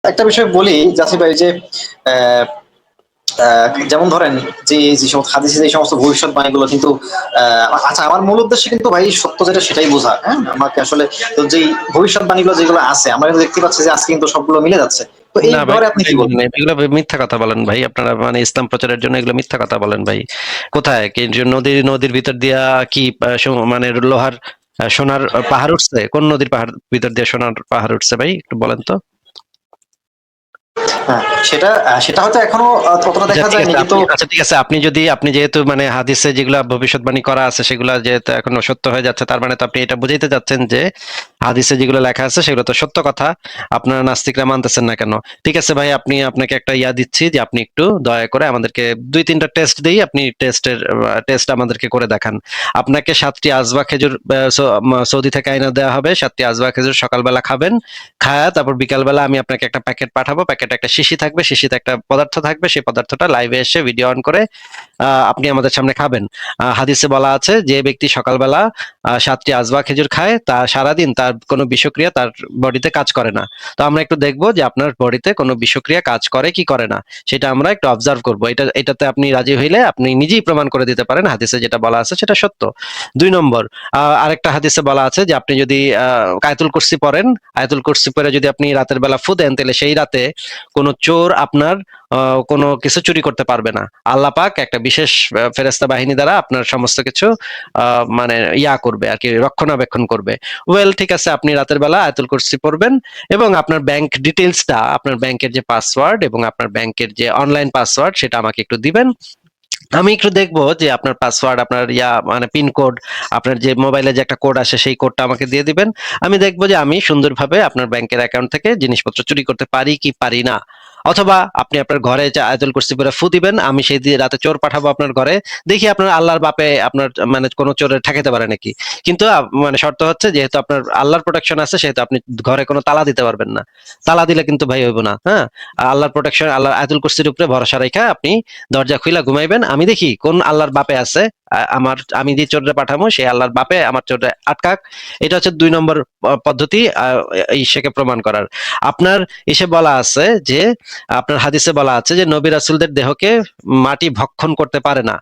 একটা বিষয় বলি জাসি ভাই যে আহ, যেমন ধরেন যে যে সমস্ত হাদিসে যে সমস্ত ভবিষ্যৎবাণীগুলো কিন্তু আচ্ছা আমার মূল উদ্দেশ্য কিন্তু ভাই সত্য যেটা সেটাই বোঝা, হ্যাঁ আমাকে আসলে তো যেই ভবিষ্যৎবাণীগুলো যেগুলো আছে আমরা কিন্তু দেখতে পাচ্ছি যে আজকে কিন্তু সবগুলো মিলে যাচ্ছে। তো এই না ভাই, ব্যাপারে আপনি কোথায় কি মিলে বলবেন? নেই এগুলো? মিথ্যা কথা বলেন ভাই আপনারা, মানে ইসলাম প্রচারের জন্য এগুলো মিথ্যা কথা বলেন ভাই। কোথায় কি যে নদীর নদীর ভিতর দিয়া কি মানে লোহার সোনার পাহাড় উঠছে? কোন নদীর পাহাড় ভিতর দিয়ে সোনার পাহাড় উঠছে ভাই, একটু বলেন তো। হ্যাঁ, সেটা সেটা হয়তো এখনো ততটা আচ্ছা দেখা ঠিক যায়নি আছে, কিন্তু। ঠিক আছে, আপনি যেহেতু মানে হাদিসে যেগুলা ভবিষ্যৎবাণী করা আছে সেগুলা যেহেতু এখনো সত্য হয়ে যাচ্ছে, তার মানে তো আপনি এটা বুঝাইতে চাচ্ছেন যে হাদিসে যেগুলো লেখা আছে সেগুলো তো সত্য কথা। আপনারা নাস্তিকরা মানতেছেন না কেন? ঠিক আছে ভাই, আপনাকে একটা দিচ্ছি যে আপনি একটু দয়া করে আমাদেরকে 2-3টা টেস্ট দিই, আপনি টেস্ট আমাদেরকে করে দেখান। আপনাকে 7টি আজবা খেজুর সৌদি থেকে আইনা দেওয়া হবে। 7টি আজবা খেজুর সকালবেলা খাবেন, খায়া তারপর বিকালবেলা আমি আপনাকে একটা প্যাকেট পাঠাবো। প্যাকেটে একটা শিশি থাকবে, শিশিতে একটা পদার্থ থাকবে, সেই পদার্থটা লাইভে এসে ভিডিও অন করে আপনি আমাদের সামনে খাবেন। হাদিসে বলা আছে যে ব্যক্তি সকালবেলা 7টি আজবা খেজুর খায় তা সারাদিন তার কোনো বিষক্রিয়া তার বডিতে কাজ করে না। তো আমরা একটু দেখবো যে আপনার বডিতে কোনো বিষক্রিয়া কাজ করে কি করে না, সেটা আমরা একটু অবজার্ভ করবো। এটাতে আপনি রাজি হইলে আপনি নিজেই প্রমাণ করে দিতে পারেন হাদিসে যেটা বলা আছে সেটা সত্য। 2 নম্বর, আরেকটা হাদিসে বলা আছে যে আপনি যদি আয়াতুল কুরসি পড়েন, আয়াতুল কুরসি পড়ে যদি আপনি রাতের বেলা ফু দেন, তাহলে সেই রাতে কোনো চোর আপনার কোনো কিছু চুরি করতে পারবে না। আল্লাহ পাক একটা বিশেষ ফেরেশতা বাহিনী দ্বারা আপনার সমস্ত কিছু মানে করবে আর কি, রক্ষণাবেক্ষণ করবে। ওয়েল ঠিক আছে, আপনি রাতের বেলা আয়াতুল কুরসি পড়বেন এবং আপনার ব্যাংক ডিটেইলসটা, আপনার ব্যাংকের যে পাসওয়ার্ড এবং আপনার ব্যাংকের যে অনলাইন পাসওয়ার্ড সেটা আমাকে একটু দিবেন। আমি একটু দেখবো যে আপনার পাসওয়ার্ড, আপনার মানে পিন কোড, আপনার যে মোবাইলে যে একটা কোড আসে সেই কোডটা আমাকে দিয়ে দিবেন। আমি দেখবো যে আমি সুন্দরভাবে আপনার ব্যাংকের অ্যাকাউন্ট থেকে জিনিসপত্র চুরি করতে পারি কি পারি না। অথবা আপনি আপনার ঘরে যে আয়াতুল কুরসি পড়ে ফু দিবেন, আমি সেই দিয়ে রাতে চোর পাঠাবো আপনার ঘরে, দেখি আপনার আল্লাহর বাপে আপনার মানে কোনো চোরের ঠেকাতে পারে নাকি। কিন্তু মানে শর্ত হচ্ছে যেহেতু আপনার আল্লাহর প্রোটেকশন আছে সেহেতু আপনি ঘরে কোনো তালা দিতে পারবেন না। তালা দিলে কিন্তু ভাই হইব না, হ্যাঁ। আল্লাহর প্রোটেকশন, আল্লাহর আয়াতুল কুরসির উপরে ভরসা রেখা আপনি দরজা খুইলা ঘুমাইবেন। আমি দেখি কোন আল্লাহর বাপে আছে আমি যে চোরে পাঠাবো সেই আল্লাহর বাপে আমার চোরে আটকাক। এটা হচ্ছে 2 নম্বর পদ্ধতি ঈশাকে প্রমাণ করার। আপনার এসে বলা আছে যে আপনার হাদিসে বলা আছে যে নবী রাসূলদের দেহকে মাটি ভক্ষণ করতে পারে না।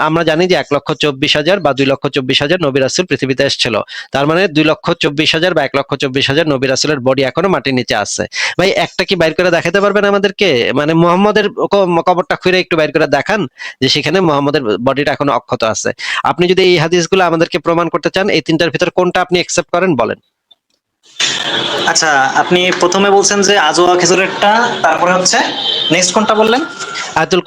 আমরা জানি যে 1,24,000 বা 2,24,000 নবী রাসূল পৃথিবীতে এসেছিল। তার মানে 2,24,000 বা 1,24,000 নবী রাসূলের বডি এখনো মাটির নিচে আছে। ভাই একটা কি বাইর করে দেখাতে পারবেন আমাদেরকে? মানে মোহাম্মদের কবরটা খুঁড়ে একটু বাইর করে দেখান যে সেখানে মোহাম্মদের বডিটা এখনো অক্ষত আছে। আপনি যদি এই হাদিসগুলো আমাদেরকে প্রমাণ করতে চান, এই তিনটার ভিতর কোনটা আপনি একসেপ্ট করেন বলেন। আচ্ছা, আপনি প্রথমে বলছেন যে আজওয়া খেজুরেরটা, তারপরে হচ্ছে নেক্সট কোনটা বললেন? আয়াতুল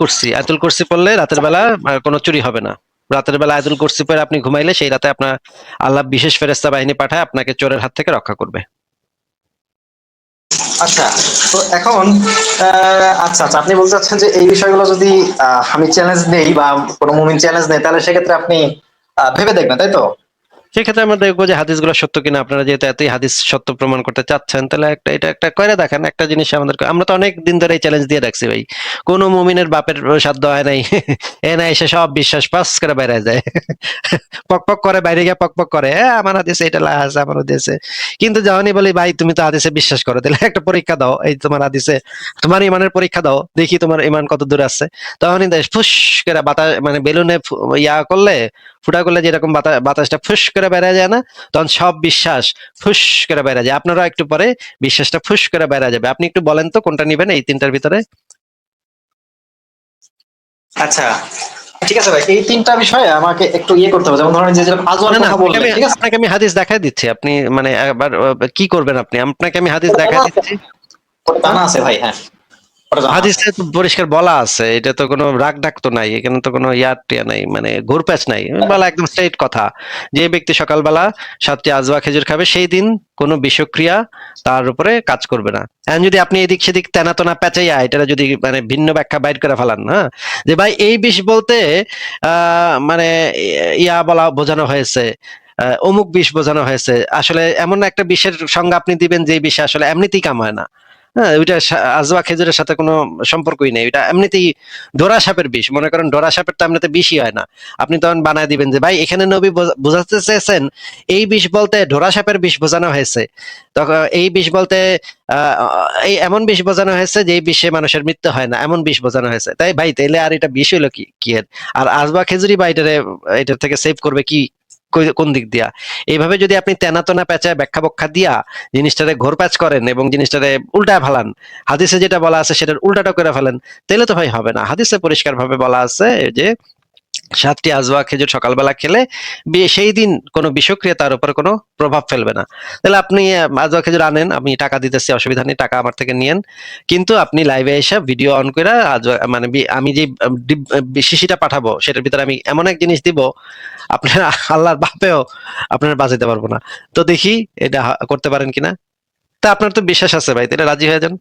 কুরসি পড়লে রাতের বেলা কোনো চুরি হবে না। রাতের বেলা আয়াতুল কুরসি পড়ে আপনি ঘুমাইলে সেই রাতে আপনার আল্লাহ বিশেষ ফেরেশতা বাহিনী পাঠায় আপনাকে চোরের হাত থেকে রক্ষা করবে। আচ্ছা, তো এখন আচ্ছা আচ্ছা, আপনি বলতে চাচ্ছেন যে এই বিষয়গুলো যদি আমি চ্যালেঞ্জ নেই বা কোনো মুমিন চ্যালেঞ্জ নেই, তাহলে সেক্ষেত্রে আপনি ভেবে দেখবেন, তাই তো? সেক্ষেত্রে আমরা দেখবো যে হাদিসগুলো সত্য কিনা। আপনারা যেহেতু এতই হাদিস সত্য প্রমাণ করতে চাচ্ছেন, তাহলে এটা একটা করে দেখেন। একটা জিনিস আমাদেরকে, আমরা তো অনেক দিন ধরে এই চ্যালেঞ্জ দিয়ে রাখছি ভাই, কোন মুমিনের বাপের সাধ্য হয় নাই এ না এসে সব বিশ্বাস পাস করে বাইরে যায় পক পক করে বাইরে গিয়ে পক পক করে, আমার হাদিসে এটা লেখা আছে, আমার হাদিসে। কিন্তু যখনই বলি ভাই তুমি তো হাদিসে বিশ্বাস করো, তাহলে একটা পরীক্ষা দাও, এই তোমার হাদিসে তোমার ইমানের পরীক্ষা দাও, দেখি তোমার ইমান কত দূর আছে। তখনই দেশ ফুস করে বাতাস, মানে বেলুনে করলে, ফুটা করলে যেরকম বাতাসটা ফুস করে বেড়া যায় না, তখন সব বিশ্বাস ফুস করে বেড়া যায়। আপনারা একটু পরে বিশ্বাসটা ফুস করে বেড়া যাবে। আপনি একটু বলেন তো কোনটা নিবেন এই তিনটার ভিতরে। আচ্ছা, ঠিক আছে ভাই, এই তিনটা বিষয়ে আমাকে একটু করতে হবে। যেমন ধরেন যে যেরকম আজওয়ার না না, কথা বললেন, ঠিক আছে? আপনাকে আমি হাদিস দেখাই দিচ্ছি, আপনি মানে একবার কি করবেন আপনি, আপনাকে আমি হাদিস ওটা দেখাই জানা আছে, দিচ্ছি। ওটা হ্যাঁ, জানা আছে ভাই, হ্যাঁ, ওটা জানা আছে। হাদিসে তো পরিষ্কার বলা আছে, এটা তো কোনো রাগ ডাক তো নাই, এখানে তো কোনো টিয়া নাই, মানে ঘুরপ্যাচ নাই, বলা একদম স্ট্রেট কথা। যে ব্যক্তি সকালবেলা 7টি আজওয়া খেজুর খাবে সেই দিন কোনো বিষক্রিয়া তার উপরে কাজ করবে না। এখন যদি আপনি এদিক সেদিক তেনা তোনা পেঁচাইয়া এটা যদি মানে ভিন্ন ব্যাখ্যা বাইর করে ফেলান, হ্যাঁ, যে ভাই এই বিষ বলতে মানে বলা বোঝানো হয়েছে, অমুক বিষ বোঝানো হয়েছে, আসলে এমন একটা বিষের সংজ্ঞা আপনি দিবেন যে বিষে আসলে এমনিতেই কাম হয় না। হ্যাঁ, ওইটা আজওয়া খেজুরের সাথে কোনো সম্পর্কই নেই, ওইটা এমনিতেই ডোরা সাপের বিষ। মনে করেন ডোরা সাপের তো এমনিতে বিষই হয় না, আপনি তখন বানায় দিবেন যে ভাই এখানে নবী বোঝাতে চেয়েছেন এই বিষ বলতে ডোরা সাপের বিষ বোঝানো হয়েছে, তখন এই বিষ বলতে আহ এই এমন বিষ বোঝানো হয়েছে যে এই বিষে মানুষের মৃত্যু হয় না, এমন বিষ বোঝানো হয়েছে। তাই ভাই তাইলে আর এটা বিষ হইলো কি কি এর? আর আজবা খেজুরি বা এটার থেকে সেভ করবে কি কোন দিক দিয়া? এইভাবে যদি আপনি তেনা তেনা পেঁচায় ব্যাখ্যা বখ্যা দিয়া জিনিসটারে ঘোরপ্যাচ করেন এবং জিনিসটারে উল্টায় ফেলান, হাদিসে যেটা বলা আছে সেটার উল্টাটা করে ফেলেন, তাহলে তো ভাই হবে না। হাদিসে পরিষ্কার ভাবে বলা আছে যে 7টি আজওয়া খেজুর সকালবেলা খেলে সেই দিন কোনো বিষক্রিয়া তার উপরে কোনো প্রভাব ফেলবে না। তাহলে আপনি আজওয়া খেজুর আনেন, আমি টাকা দিতেছি, অসুবিধা নেই, টাকা আমার থেকে নিয়েন, কিন্তু আপনি লাইভে এসে ভিডিও অন করে আজওয়া মানে আমি যে শিশিটা পাঠাবো সেটার ভিতরে আমি এমন এক জিনিস দিব আপনার আল্লাহর বাপেও আপনার বাঁচাতে পারবো না। তো দেখি এটা করতে পারেন কিনা। তা আপনার তো বিশ্বাস আছে ভাই, তাহলে রাজি হয়ে যান।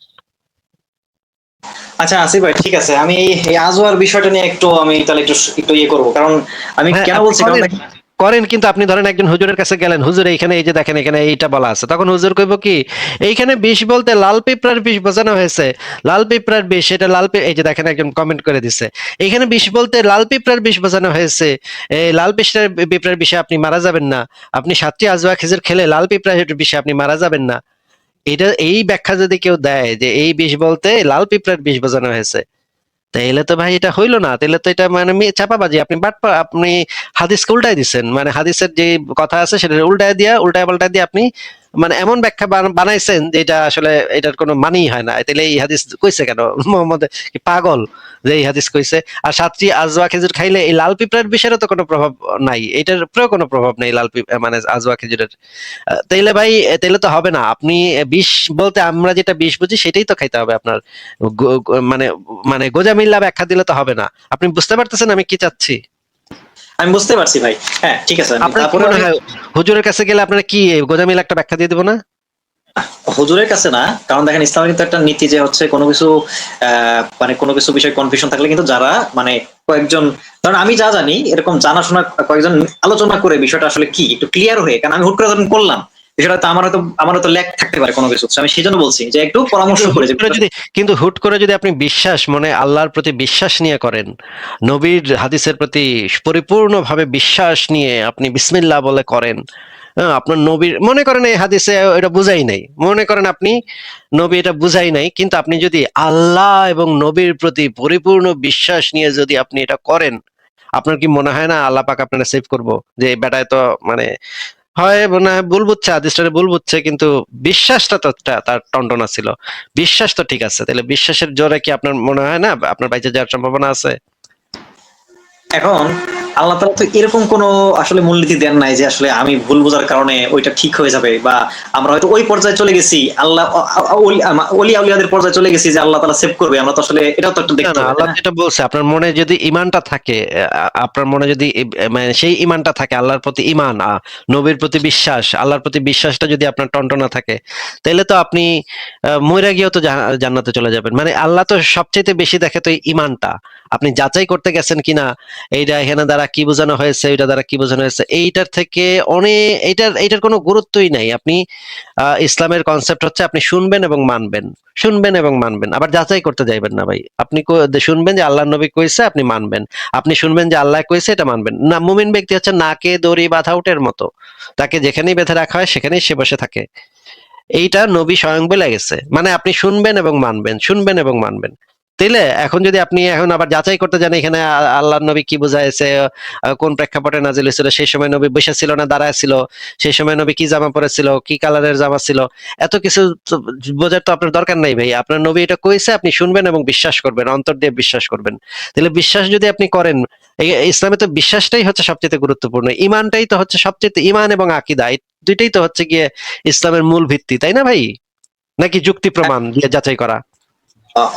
আচ্ছা আসিফ ভাই, ঠিক আছে, আমি এই আজওয়ার বিষয়টা নিয়ে একটু আমি তাহলে একটু একটু ইয়ে করবো, কারণ আমি হ্যাঁ কেন আপনি বলছি, কারণ করেন, দেখেন, করেন, কিন্তু আপনি ধরেন একজন হুজুরের কাছে গেলেন, হুজুর এইখানে এই যে দেখেন এখানে এইটা বলা আছে, তখন হুজুর কইব কি এইখানে বিষ বলতে লাল পিঁপড়ার বিষ বোঝানো হয়েছে, লাল পিঁপড়ার বিষ, এটা এই যে দেখেন একজন কমেন্ট করে দিছে এইখানে বিষ বলতে লাল পিঁপড়ার বিষ বোঝানো হয়েছে, এই লাল পিঁপড়ার বিষে আপনি মারা যাবেন না, আপনি 7টি আজওয়া খেজুর খেলে লাল পিঁপড়ার বিষে আপনি মারা যাবেন না। এটা এই ব্যাখ্যা যদি কেউ দেয় যে এই বিষ বলতে লাল পিঁপড়ার বিষ বোঝানো হয়েছে, তাইলে তো ভাই এটা হইলো না, তাইলে তো এটা মানে চাপাবাজি, আপনি হাদিসকে উল্টাই দিচ্ছেন, মানে হাদিসের যে কথা আছে সেটা উল্টায় পাল্টায় দিয়ে আপনি মানে এমন ব্যাখ্যা বানাইছেন যে এটা আসলে এটার কোনো মানেই হয় না। তাইলে এই হাদিস কইছে কেন মোহাম্মদ, কি পাগল যে এই হাদিস কইছে? আর 7টি আজওয়া খেজুর খাইলে এই লাল পিঁপড়ার বিষেরও তো কোনো প্রভাব নাই, এটার উপরেও কোনো প্রভাব নেই মানে আজওয়া খেজুরের। তাইলে ভাই তাইলে তো হবে না, আপনি বিষ বলতে আমরা যেটা বিষ বুঝি সেটাই তো খাইতে হবে আপনার। মানে মানে গোজামিল্লা ব্যাখ্যা দিলে তো হবে না। আপনি বুঝতে পারতেছেন আমি কি চাচ্ছি? আমি বুঝতে পারছি ভাই। হ্যাঁ ঠিক আছে, আমি আপনার কি তারপরে মনে আমি হয় হুজুরের কাছে গেলে আপনারা কি এই গোজামিল একটা ব্যাখ্যা দিয়ে দেবো না? হুজুরের কাছে না, কারণ দেখেন ইসলামের কিন্তু একটা নীতি যে হচ্ছে কোনো কিছু মানে কোনো কিছু বিষয়ে কনফিউশন থাকলে কিন্তু যারা মানে কয়েকজন, কারণ আমি যা জানি এরকম জানাশোনা কয়েকজন আলোচনা করে বিষয়টা আসলে কি একটু ক্লিয়ার হয়ে, কারণ আমি হুট করে যখন করলাম বিষয়টা, তো আমার হয়তো ল্যাক থাকতে পারে কোনো কিছু, আমি সেই জন্য বলছি যে একটু পরামর্শ কিন্তু করে হুট যে করে যদি কিন্তু হুট করে যদি আপনি বিশ্বাস মনে আল্লাহর প্রতি বিশ্বাস নিয়ে করেন, নবীর হাদিসের প্রতি পরিপূর্ণভাবে বিশ্বাস নিয়ে আপনি বিসমিল্লাহ বলে করেন, হ্যাঁ, আপনার নবীর মনে করেন এই হাদিসে এটা বুঝাই নাই, মনে করেন আপনি নবী এটা বুঝাই নাই, কিন্তু আপনি যদি আল্লাহ এবং নবীর প্রতি পরিপূর্ণ বিশ্বাস নিয়ে যদি আপনি এটা করেন, আপনার কি মনে হয় না আল্লাহ পাক আপনারা সেভ করবো? যে এই বেটায় তো মানে হয় মনে হয় ভুল বুঝছে, হাদিসটারে ভুল বুঝছে, কিন্তু বিশ্বাসটা তো তার টনটনা ছিল, বিশ্বাস তো ঠিক আছে, তাহলে বিশ্বাসের জোরে কি আপনার মনে হয় না আপনার বাইচে যাওয়ার সম্ভাবনা আছে? এখন আল্লাহ তাআলা তো এরকম কোনো আসলে মূলনীতি দেন নাই যে আসলে আমি ভুল বোঝার কারণে ওইটা ঠিক হয়ে যাবে, বা আমরা হয়তো ওই পর্যায়ে চলে গেছি, আল্লাহ ওলি আউলিয়াদের পর্যায়ে চলে গেছি যে আল্লাহ তাআলা সেভ করবে, আমরা তো আসলে এটাও তো একটু না দেখতে না, হবে, তাই আল্লাহ না? যেটা বলছে আপনার মনে যদি ইমানটা থাকে, আপনার মনে যদি মানে সেই ইমানটা থাকে আল্লাহর প্রতি ইমান, নবীর প্রতি বিশ্বাস, আল্লাহর প্রতি বিশ্বাসটা যদি আপনার টনটনা থাকে, তাহলে তো আপনি মইরা গিয়েও তো জান্নাতে চলে যাবেন। মানে আল্লাহ তো সবচেয়ে বেশি দেখে তো এই ইমানটা, আপনি যাচাই করতে গেছেন কিনা, এইটা এখানে দ্বারা কি বোঝানো হয়েছে, এইটা দ্বারা কি বোঝানো হয়েছে, এইটার থেকে অনেক এইটার কোনো গুরুত্বই নাই। আপনি ইসলামের কনসেপ্ট হচ্ছে আপনি শুনবেন এবং মানবেন, শুনবেন এবং মানবেন, আবার যাচাই করতে যাইবেন না ভাই। আপনি শুনবেন যে আল্লাহ নবী কইছে আপনি মানবেন, আপনি শুনবেন যে আল্লাহ কইছে এটা মানবেন না। মুমিন ব্যক্তি হচ্ছে নাকে দড়ি বাঁধা উটের মতো, তাকে যেখানেই বেঁধে রাখা হয় সেখানেই সে বসে থাকে। এইটা নবী স্বয়ং বলে গেছে, মানে আপনি শুনবেন এবং মানবেন, শুনবেন এবং মানবেন। তাইলে এখন যদি আপনি এখন আবার যাচাই করতে যান এখানে আল্লাহর নবী কি বুঝাইছে, কোন প্রেক্ষাপটে নাজিল হয়েছিল, সেই সময় নবী বসে ছিল না দাঁড়ায় ছিল, সেই সময় নবী কি জামা পরেছিল, কি কালারের জামা ছিল, এত কিছু তো বোঝার তো আপনার দরকার নাই ভাই। আপনার নবী এটা কইছে, আপনি শুনবেন এবং বিশ্বাস করবেন, অন্তর দিয়ে বিশ্বাস করবেন। তাহলে বিশ্বাস যদি আপনি করেন, ইসলামে তো বিশ্বাসটাই হচ্ছে সবচেয়ে গুরুত্বপূর্ণ, ইমানটাই তো হচ্ছে সবচেয়ে, ইমান এবং আকীদা এই দুইটাই তো হচ্ছে গিয়ে ইসলামের মূল ভিত্তি, তাই না ভাই? নাকি যুক্তি প্রমাণ দিয়ে যাচাই করা?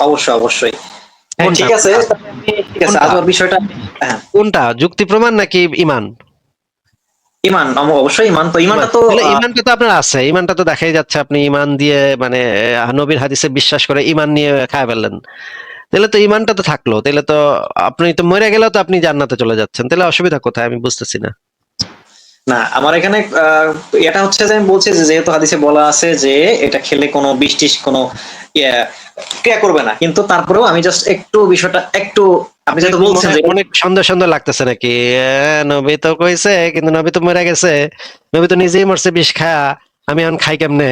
অবশ্যই অবশ্যই। হ্যাঁ কোনটা ঠিক আছে, কোনটা ঠিক আছে, কোনটা আজওয়ার বিষয়টা, হ্যাঁ কোনটা যুক্তি প্রমাণ নাকি ইমান? ইমান, অবশ্যই ইমান, তো ইমান, ইমানটা তো তাহলে ইমানটা তো আপনার আছে, ইমানটা তো দেখাই যাচ্ছে আপনি ইমান দিয়ে মানে নবীর হাদিসে বিশ্বাস করে ইমান নিয়ে খায় ফেললেন, তাহলে তো ইমানটা তো থাকলো, তাহলে তো আপনি তো মরে গেলেও তো আপনি জান্নাতে চলে যাচ্ছেন, তাহলে অসুবিধা কোথায় আমি বুঝতেছি না। না, আমার এখানে এটা হচ্ছে যে আমি বলছি যে যেহেতু হাদিসে বলা আছে যে এটা খেলে কোনো বিষ টিস কোনো ইয়ে ক্রিয়া করবে না, কিন্তু তারপরেও আমি জাস্ট একটু বিষয়টা একটু, আপনি যেহেতু বলছেন মনে যে মনে একটু সন্দেহ সন্দেহ লাগতেছে নাকি? নবী তো কইছে, কিন্তু নবী তো মরে গেছে। নবী তো নিজেই মরছে বিষ খায়া। আমি এখন খাই কেমনে?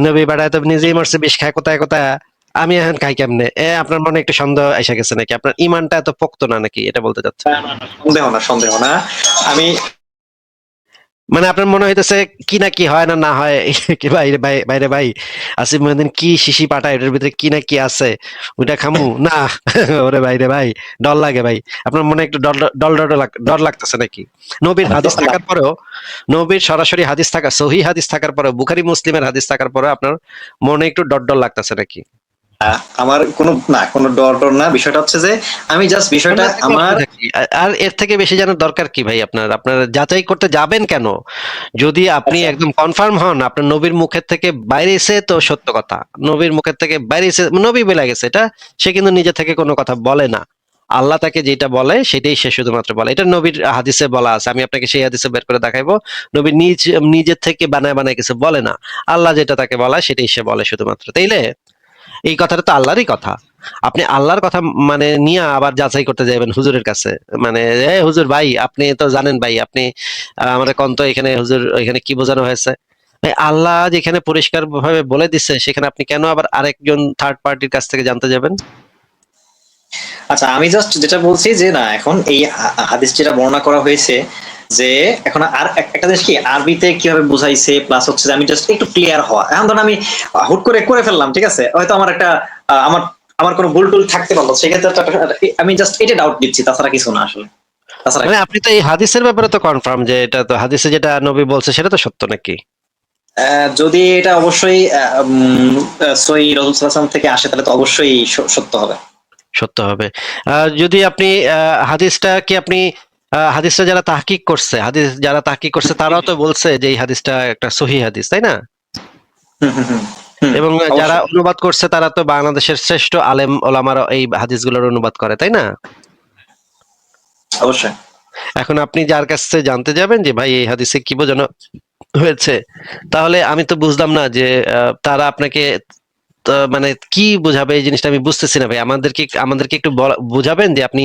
নবী বাড়ায় তো নিজেই মরছে বিষ খায় কোথায় কোথায়। আমি এখন খাই কেমনে? আপনার মনে একটু সন্দেহ এসে গেছে নাকি? আপনার ইমানটা এত পোক্ত না নাকি, এটা বলতে চাচ্ছেন? সন্দেহ না, সন্দেহ না। আমি মানে আপনার মনে হইতেছে কি না কি হয় না না হয় কি বাইরে বাইরে ভাই, আসিফ মহিউদ্দিন কি শিশি পাঠায়, এটার ভিতরে কি না কি আছে, ওইটা খামু না? ওরে বাইরে ভাই, ডর লাগে ভাই। আপনার মনে একটু ডর ডর ডর ডর লাগতেছে নাকি? নবীর হাদিস থাকার পরেও, নবীর সরাসরি হাদিস থাকা, সহি হাদিস থাকার পরেও, বুখারী মুসলিমের হাদিস থাকার পরেও আপনার মনে একটু ডর ডর লাগতেছে নাকি? আমার কোনো ডর ডর না, বিষয়টা হচ্ছে যে আমি জাস্ট বিষয়টা না থাকলে আমার অসুবিধা কি? আর এর থেকে বেশি জানার দরকার কি ভাই? আপনার আপনার যাচাই করতে যাবেন কেন? যদি আপনি আচ্ছা একদম কনফার্ম হন আপনার নবীর মুখের থেকে বাইরেছে, তো সত্য কথা। নবীর মুখের থেকে বাইরেছে, নবী বলে গেছে এটা, সে কিন্তু নিজে থেকে কোনো কথা বলে না। আল্লাহ তাকে যেটা বলে সেটাই সে শুধুমাত্র বলে। এটা নবীর হাদিসে বলা আছে, আমি আপনাকে সেই হাদিসে বের করে দেখাইবো। নবী নিজের থেকে বানায় বানায় কিছু বলে না। আল্লাহ যেটা তাকে বলায় সেটাই সে বলে শুধুমাত্র, তাইলে এই কথাটা তো আল্লাহরই কথা। আপনি আল্লাহর কথা মানে নিয়ে আবার যাচাই করতে যাবেন হুজুরের কাছে, মানে এ হুজুর ভাই আপনি তো জানেন ভাই, আপনি আমাদের কন্ত এখানে হুজুর এখানে কি বোঝানো হয়েছে? ভাই, আল্লাহ যেখানে পরিষ্কার ভাবে বলে দিচ্ছে, সেখানে আপনি কেন আবার আরেকজন থার্ড পার্টির কাছ থেকে জানতে যাবেন? আচ্ছা, আমি জাস্ট যেটা বলছি যে না, এখন এই হাদিস যেটা বর্ণনা করা হয়েছে যে এখন আর একটা জিনিস কি আরবিতে কিভাবে বুঝাইছে, প্লাস হচ্ছে যে আমি জাস্ট একটু ক্লিয়ার হওয়া। এখন ধরুন আমি হুট করে করে ফেললাম, ঠিক আছে, হয়তো আমার একটা আমার আমার কোনো ভুল টুল থাকতে পারলো, সেক্ষেত্রে আমি জাস্ট এটা ডাউট দিচ্ছি, তাছাড়া কিছু না আসলে। তাছাড়া মানে আপনি তো এই হাদিসের ব্যাপারে তো কনফার্ম যে এটা তো হাদিসে যেটা নবী বলছে সেটা তো সত্য নাকি? যদি এটা অবশ্যই সহি রাসূল সাল্লাল্লাহু আলাইহি ওয়াসাল্লাম থেকে আসে, তাহলে তো অবশ্যই সত্য হবে। সত্য হবে। যদি আপনি হাদিসটা কি আপনি হাদিসটা যারা তাহকিক করছে, হাদিস যারা তাহকিক করছে তারাও তো বলছে যে এই হাদিসটা একটা সহিহ হাদিস, তাই না? হুম হুম হুম হুম, এবং যারা অবশ্যই অনুবাদ করছে তারা তো বাংলাদেশের শ্রেষ্ঠ আলেম ওলামারা এই হাদিসগুলোর অনুবাদ করে, তাই না? অবশ্যই। এখন আপনি যার কাছ থেকে জানতে যাবেন যে ভাই এই হাদিসে কি বোঝানো হয়েছে, তাহলে আমি তো বুঝলাম না যে তারা আপনাকে তো মানে কি বোঝাবে, এই জিনিসটা আমি বুঝতেছি না ভাই। আমাদেরকে একটু বুঝাবেন যে আপনি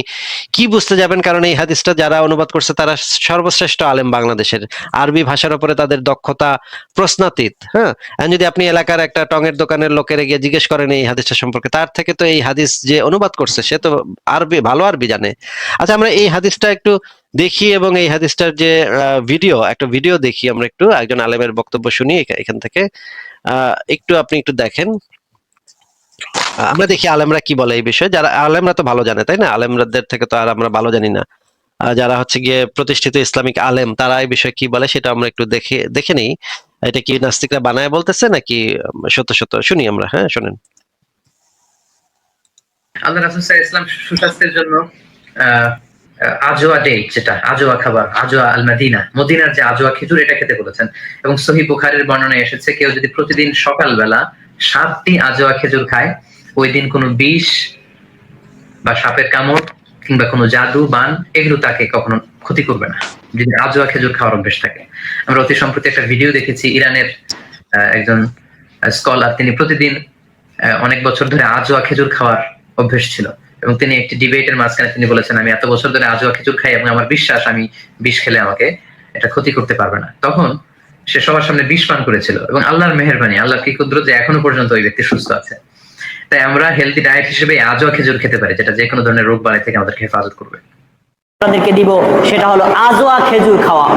কি বুঝতে যাবেন, কারণ এই হাদিসটা যারা অনুবাদ করছে তারা সর্বশ্রেষ্ঠ আলেম বাংলাদেশের। আরবি ভাষার উপরে তাদের দক্ষতা প্রশ্নাতীত। হ্যাঁ, আর যদি আপনি এলাকার একটা টঙের দোকানের লোকের গিয়ে জিজ্ঞেস করেন এই হাদিসটা সম্পর্কে, তার থেকে তো এই হাদিস যে অনুবাদ করছে সে তো আরবি, ভালো আরবি জানে। আচ্ছা, আমরা এই হাদিসটা একটু দেখি এবং এই হাদিসটার যে একটা ভিডিও দেখি, আমরা একটু একজন আলেমের বক্তব্য শুনি এখান থেকে। একটু আপনি একটু দেখেন, আমরা দেখি আলেমরা কি বলে এই বিষয়ে। যারা আলেমরা তো ভালো জানে, তাই না? আলেমদের থেকে তো আর আমরা ভালো জানি না। যারা হচ্ছে গিয়ে প্রতিষ্ঠিত ইসলামিক আলেম তারা এই বিষয়ে কি বলে সেটা আমরা একটু দেখে দেখে নিই। এটা কি নাস্তিকরা বানায় বলতেছে নাকি সত্য সত্য, শুনি আমরা। হ্যাঁ, শুনেন। আল্লাহ রাসূল সাল্লাল্লাহু আলাইহি ওয়াসাল্লাম সুস্বাস্থ্যের জন্য আহ, আজওয়া ডেট, যেটা আজওয়া খাবার, আজওয়া আল মাদিনা, মদিনার যে আজওয়া খেজুর, এটা খেতে বলেছেন। এবং সহিহ বুখারীর বর্ণনায় এসেছে কেউ যদি প্রতিদিন সকালবেলা 7টি আজওয়া খেজুর খায়, ওই দিন কোনো বিষ বা সাপের কামড় কিংবা কোনো জাদু বান এগুলো তাকে কখনো ক্ষতি করবে না, যদি আজওয়া খেজুর খাওয়ার অভ্যেস থাকে। আমরা অতি সম্প্রতি একটা ভিডিও দেখেছি, ইরানের একজন স্কলার, তিনি প্রতিদিন অনেক বছর ধরে আজওয়া খেজুর খাওয়ার অভ্যেস ছিল, এবং তিনি একটি ডিবেটের মাঝখানে তিনি বলেছেন আমি এত বছর ধরে আজওয়া খেজুর খাই এবং আমার বিশ্বাস আমি বিষ খেলে আমাকে এটা ক্ষতি করতে পারবে না। তখন সে সবার সামনে বিষ পান করেছিল, এবং আল্লাহর মেহেরবানি, আল্লাহর কি কুদরত যে এখনো পর্যন্ত ওই ব্যক্তি সুস্থ আছে। তাই আমরা হেলদি ডায়েট হিসেবে আজওয়া খেজুর খেতে পারি, যেটা যে কোনো ধরনের রোগ বালাই থেকে আমাদেরকে হেফাজত করবে। আপনাদেরকে দিব সেটা হলো আজওয়া খেজুর খাওয়া।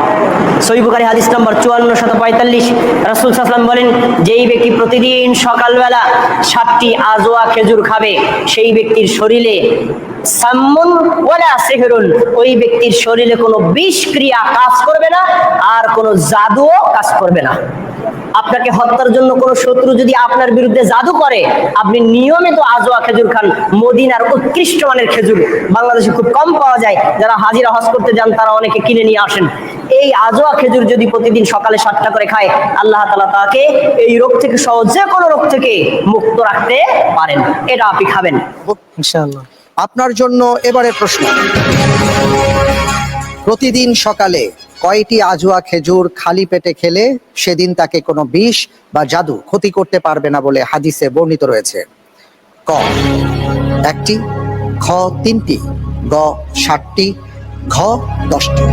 সহিহ বুখারী হাদিস নম্বর 5445, রাসূল সাল্লাল্লাহু আলাইহি ওয়াসাল্লাম বলেন, যেই ব্যক্তি প্রতিদিন সকালবেলা 7টি আজওয়া খেজুর খাবে, সেই ব্যক্তির শরীরে সাম্মুন ওয়ালা সিহরুন, ওই ব্যক্তির শরীরে কোনো বিষ ক্রিয়া কাজ করবে না, আর কোনো জাদুও কাজ করবে না। আপনাকে হত্যার জন্য কোনো শত্রু যদি আপনার বিরুদ্ধে জাদু করে, আপনি নিয়মিত আজওয়া খেজুর খান। মদিনার উৎকৃষ্ট মানের খেজুর বাংলাদেশে খুব কম পাওয়া যায়, যারা হাজিরা হজ করতে যান তারা অনেকে কিনে নিয়ে আসেন। এই আজওয়া খেজুর যদি প্রতিদিন সকালে 7টা করে খায়, আল্লাহ তাআলা তাকে এই রোগ থেকে সহ যে কোনো রোগ থেকে মুক্ত রাখতে পারেন। এটা আপনি খাবেন ইনশাআল্লাহ। আপনার জন্য এবারে প্রশ্ন, প্রতিদিন সকালে কয়টি আজোয়া খেজুর খালি পেটে খেলে সেদিন তাকে কোনো বিষ বা জাদু ক্ষতি করতে পারবে না বলে হাদিসে বর্ণিত রয়েছে? ক 1টি, খ 3টি, গ 7টি, ঘ 10টি।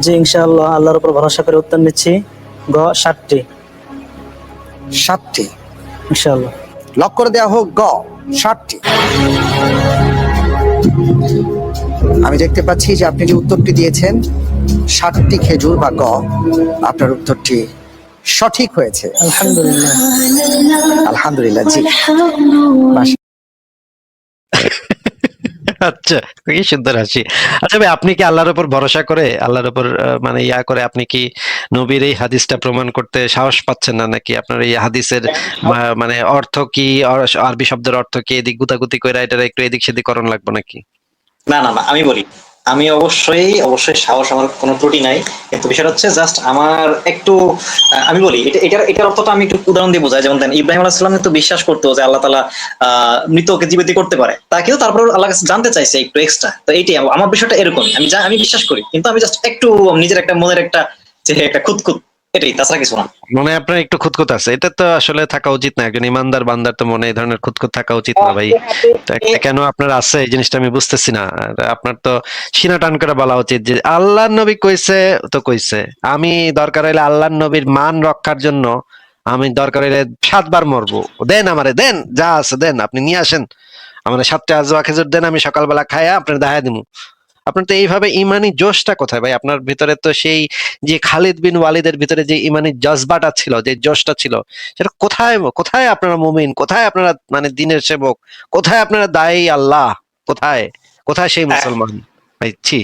জি ইনশাআল্লাহ, আল্লাহর উপর ভরসা করে উত্তর নিচ্ছি গ 7টি 7টি ইনশাআল্লাহ। লক করে দেওয়া হোক গ 7টি। আমি দেখতে পাচ্ছি যে আপনি যে উত্তরটি দিয়েছেন 7টি খেজুর বা গ, আপনার উত্তরটি সঠিক হয়েছে। আলহামদুলিল্লাহ। আলহামদুলিল্লাহ। জি, আচ্ছা, কি সুন্দর হাসি। আচ্ছা ভাই, আপনি কি আল্লাহর উপর ভরসা করে, আল্লাহর উপর মানে ইয়া করে আপনি কি নবীর এই হাদিসটা প্রমাণ করতে সাহস পাচ্ছেন না, নাকি আপনার এই হাদিসের মানে অর্থ কি, আরবি শব্দের অর্থ কি, এদিক গুতাগুতি করে এটা একটু এদিক সেদিক করণ লাগবে নাকি? না না না, আমি বলি, আমি অবশ্যই অবশ্যই সাহস, আমার কোনো ত্রুটি নাই, কিন্তু বিষয়টা হচ্ছে জাস্ট আমার একটু আমি বলি এটার অর্থটা আমি একটু উদাহরণ দিয়ে বোঝাই। যেমন ইব্রাহিম আলাইহিস সালাম তো বিশ্বাস করতো যে আল্লাহ তাআলা মৃতকে জীবিত করতে পারে, তা কিন্তু তারপর আল্লাহ কাছে জানতে চাইছে একটু এক্সট্রা। তো এইটাই আমার বিষয়টা এরকম, আমি বিশ্বাস করি, কিন্তু আমি জাস্ট একটু নিজের একটা মনের একটা যে একটা খুঁতখুঁত, এটাই, তাছাড়া কিছু না। মনে হয় আপনার একটু খুঁতখুঁত আছে, এটা তো আসলে থাকা উচিত না। একজন ইমানদার বান্দার তো মনে এই ধরনের খুঁতখুঁত থাকা উচিত না ভাই। তো কেন আপনার আছে এই জিনিসটা আমি বুঝতেছি না। আর আপনার তো সিনা টান করে বলা উচিত যে আল্লাহর নবী কইছে তো কইছে, আমি দরকার হইলে আল্লাহর নবীর মান রক্ষার জন্য আমি দরকার হইলে 7 বার মরবো, দেন আমারে, দেন যা আছে দেন, আপনি নিয়ে আসেন, আমার 7টা আজওয়া খেজুর দেন, আমি সকালবেলা খায়া আপনার দেখা দিমু। আপনার তো এইভাবে ইমানি জোশটা কোথায় ভাই? আপনার ভিতরে তো সেই যে খালিদ বিন ওয়ালিদের ভিতরে যে ইমানি জজবাটা ছিল, যে জোশটা ছিল, সেটা কোথায়? কোথায় আপনারা মুমিন? কোথায় আপনারা মানে দিনের সেবক? কোথায় আপনারা দায়ী আল্লাহ? কোথায় কোথায় সেই মুসলমান ভাই? ছি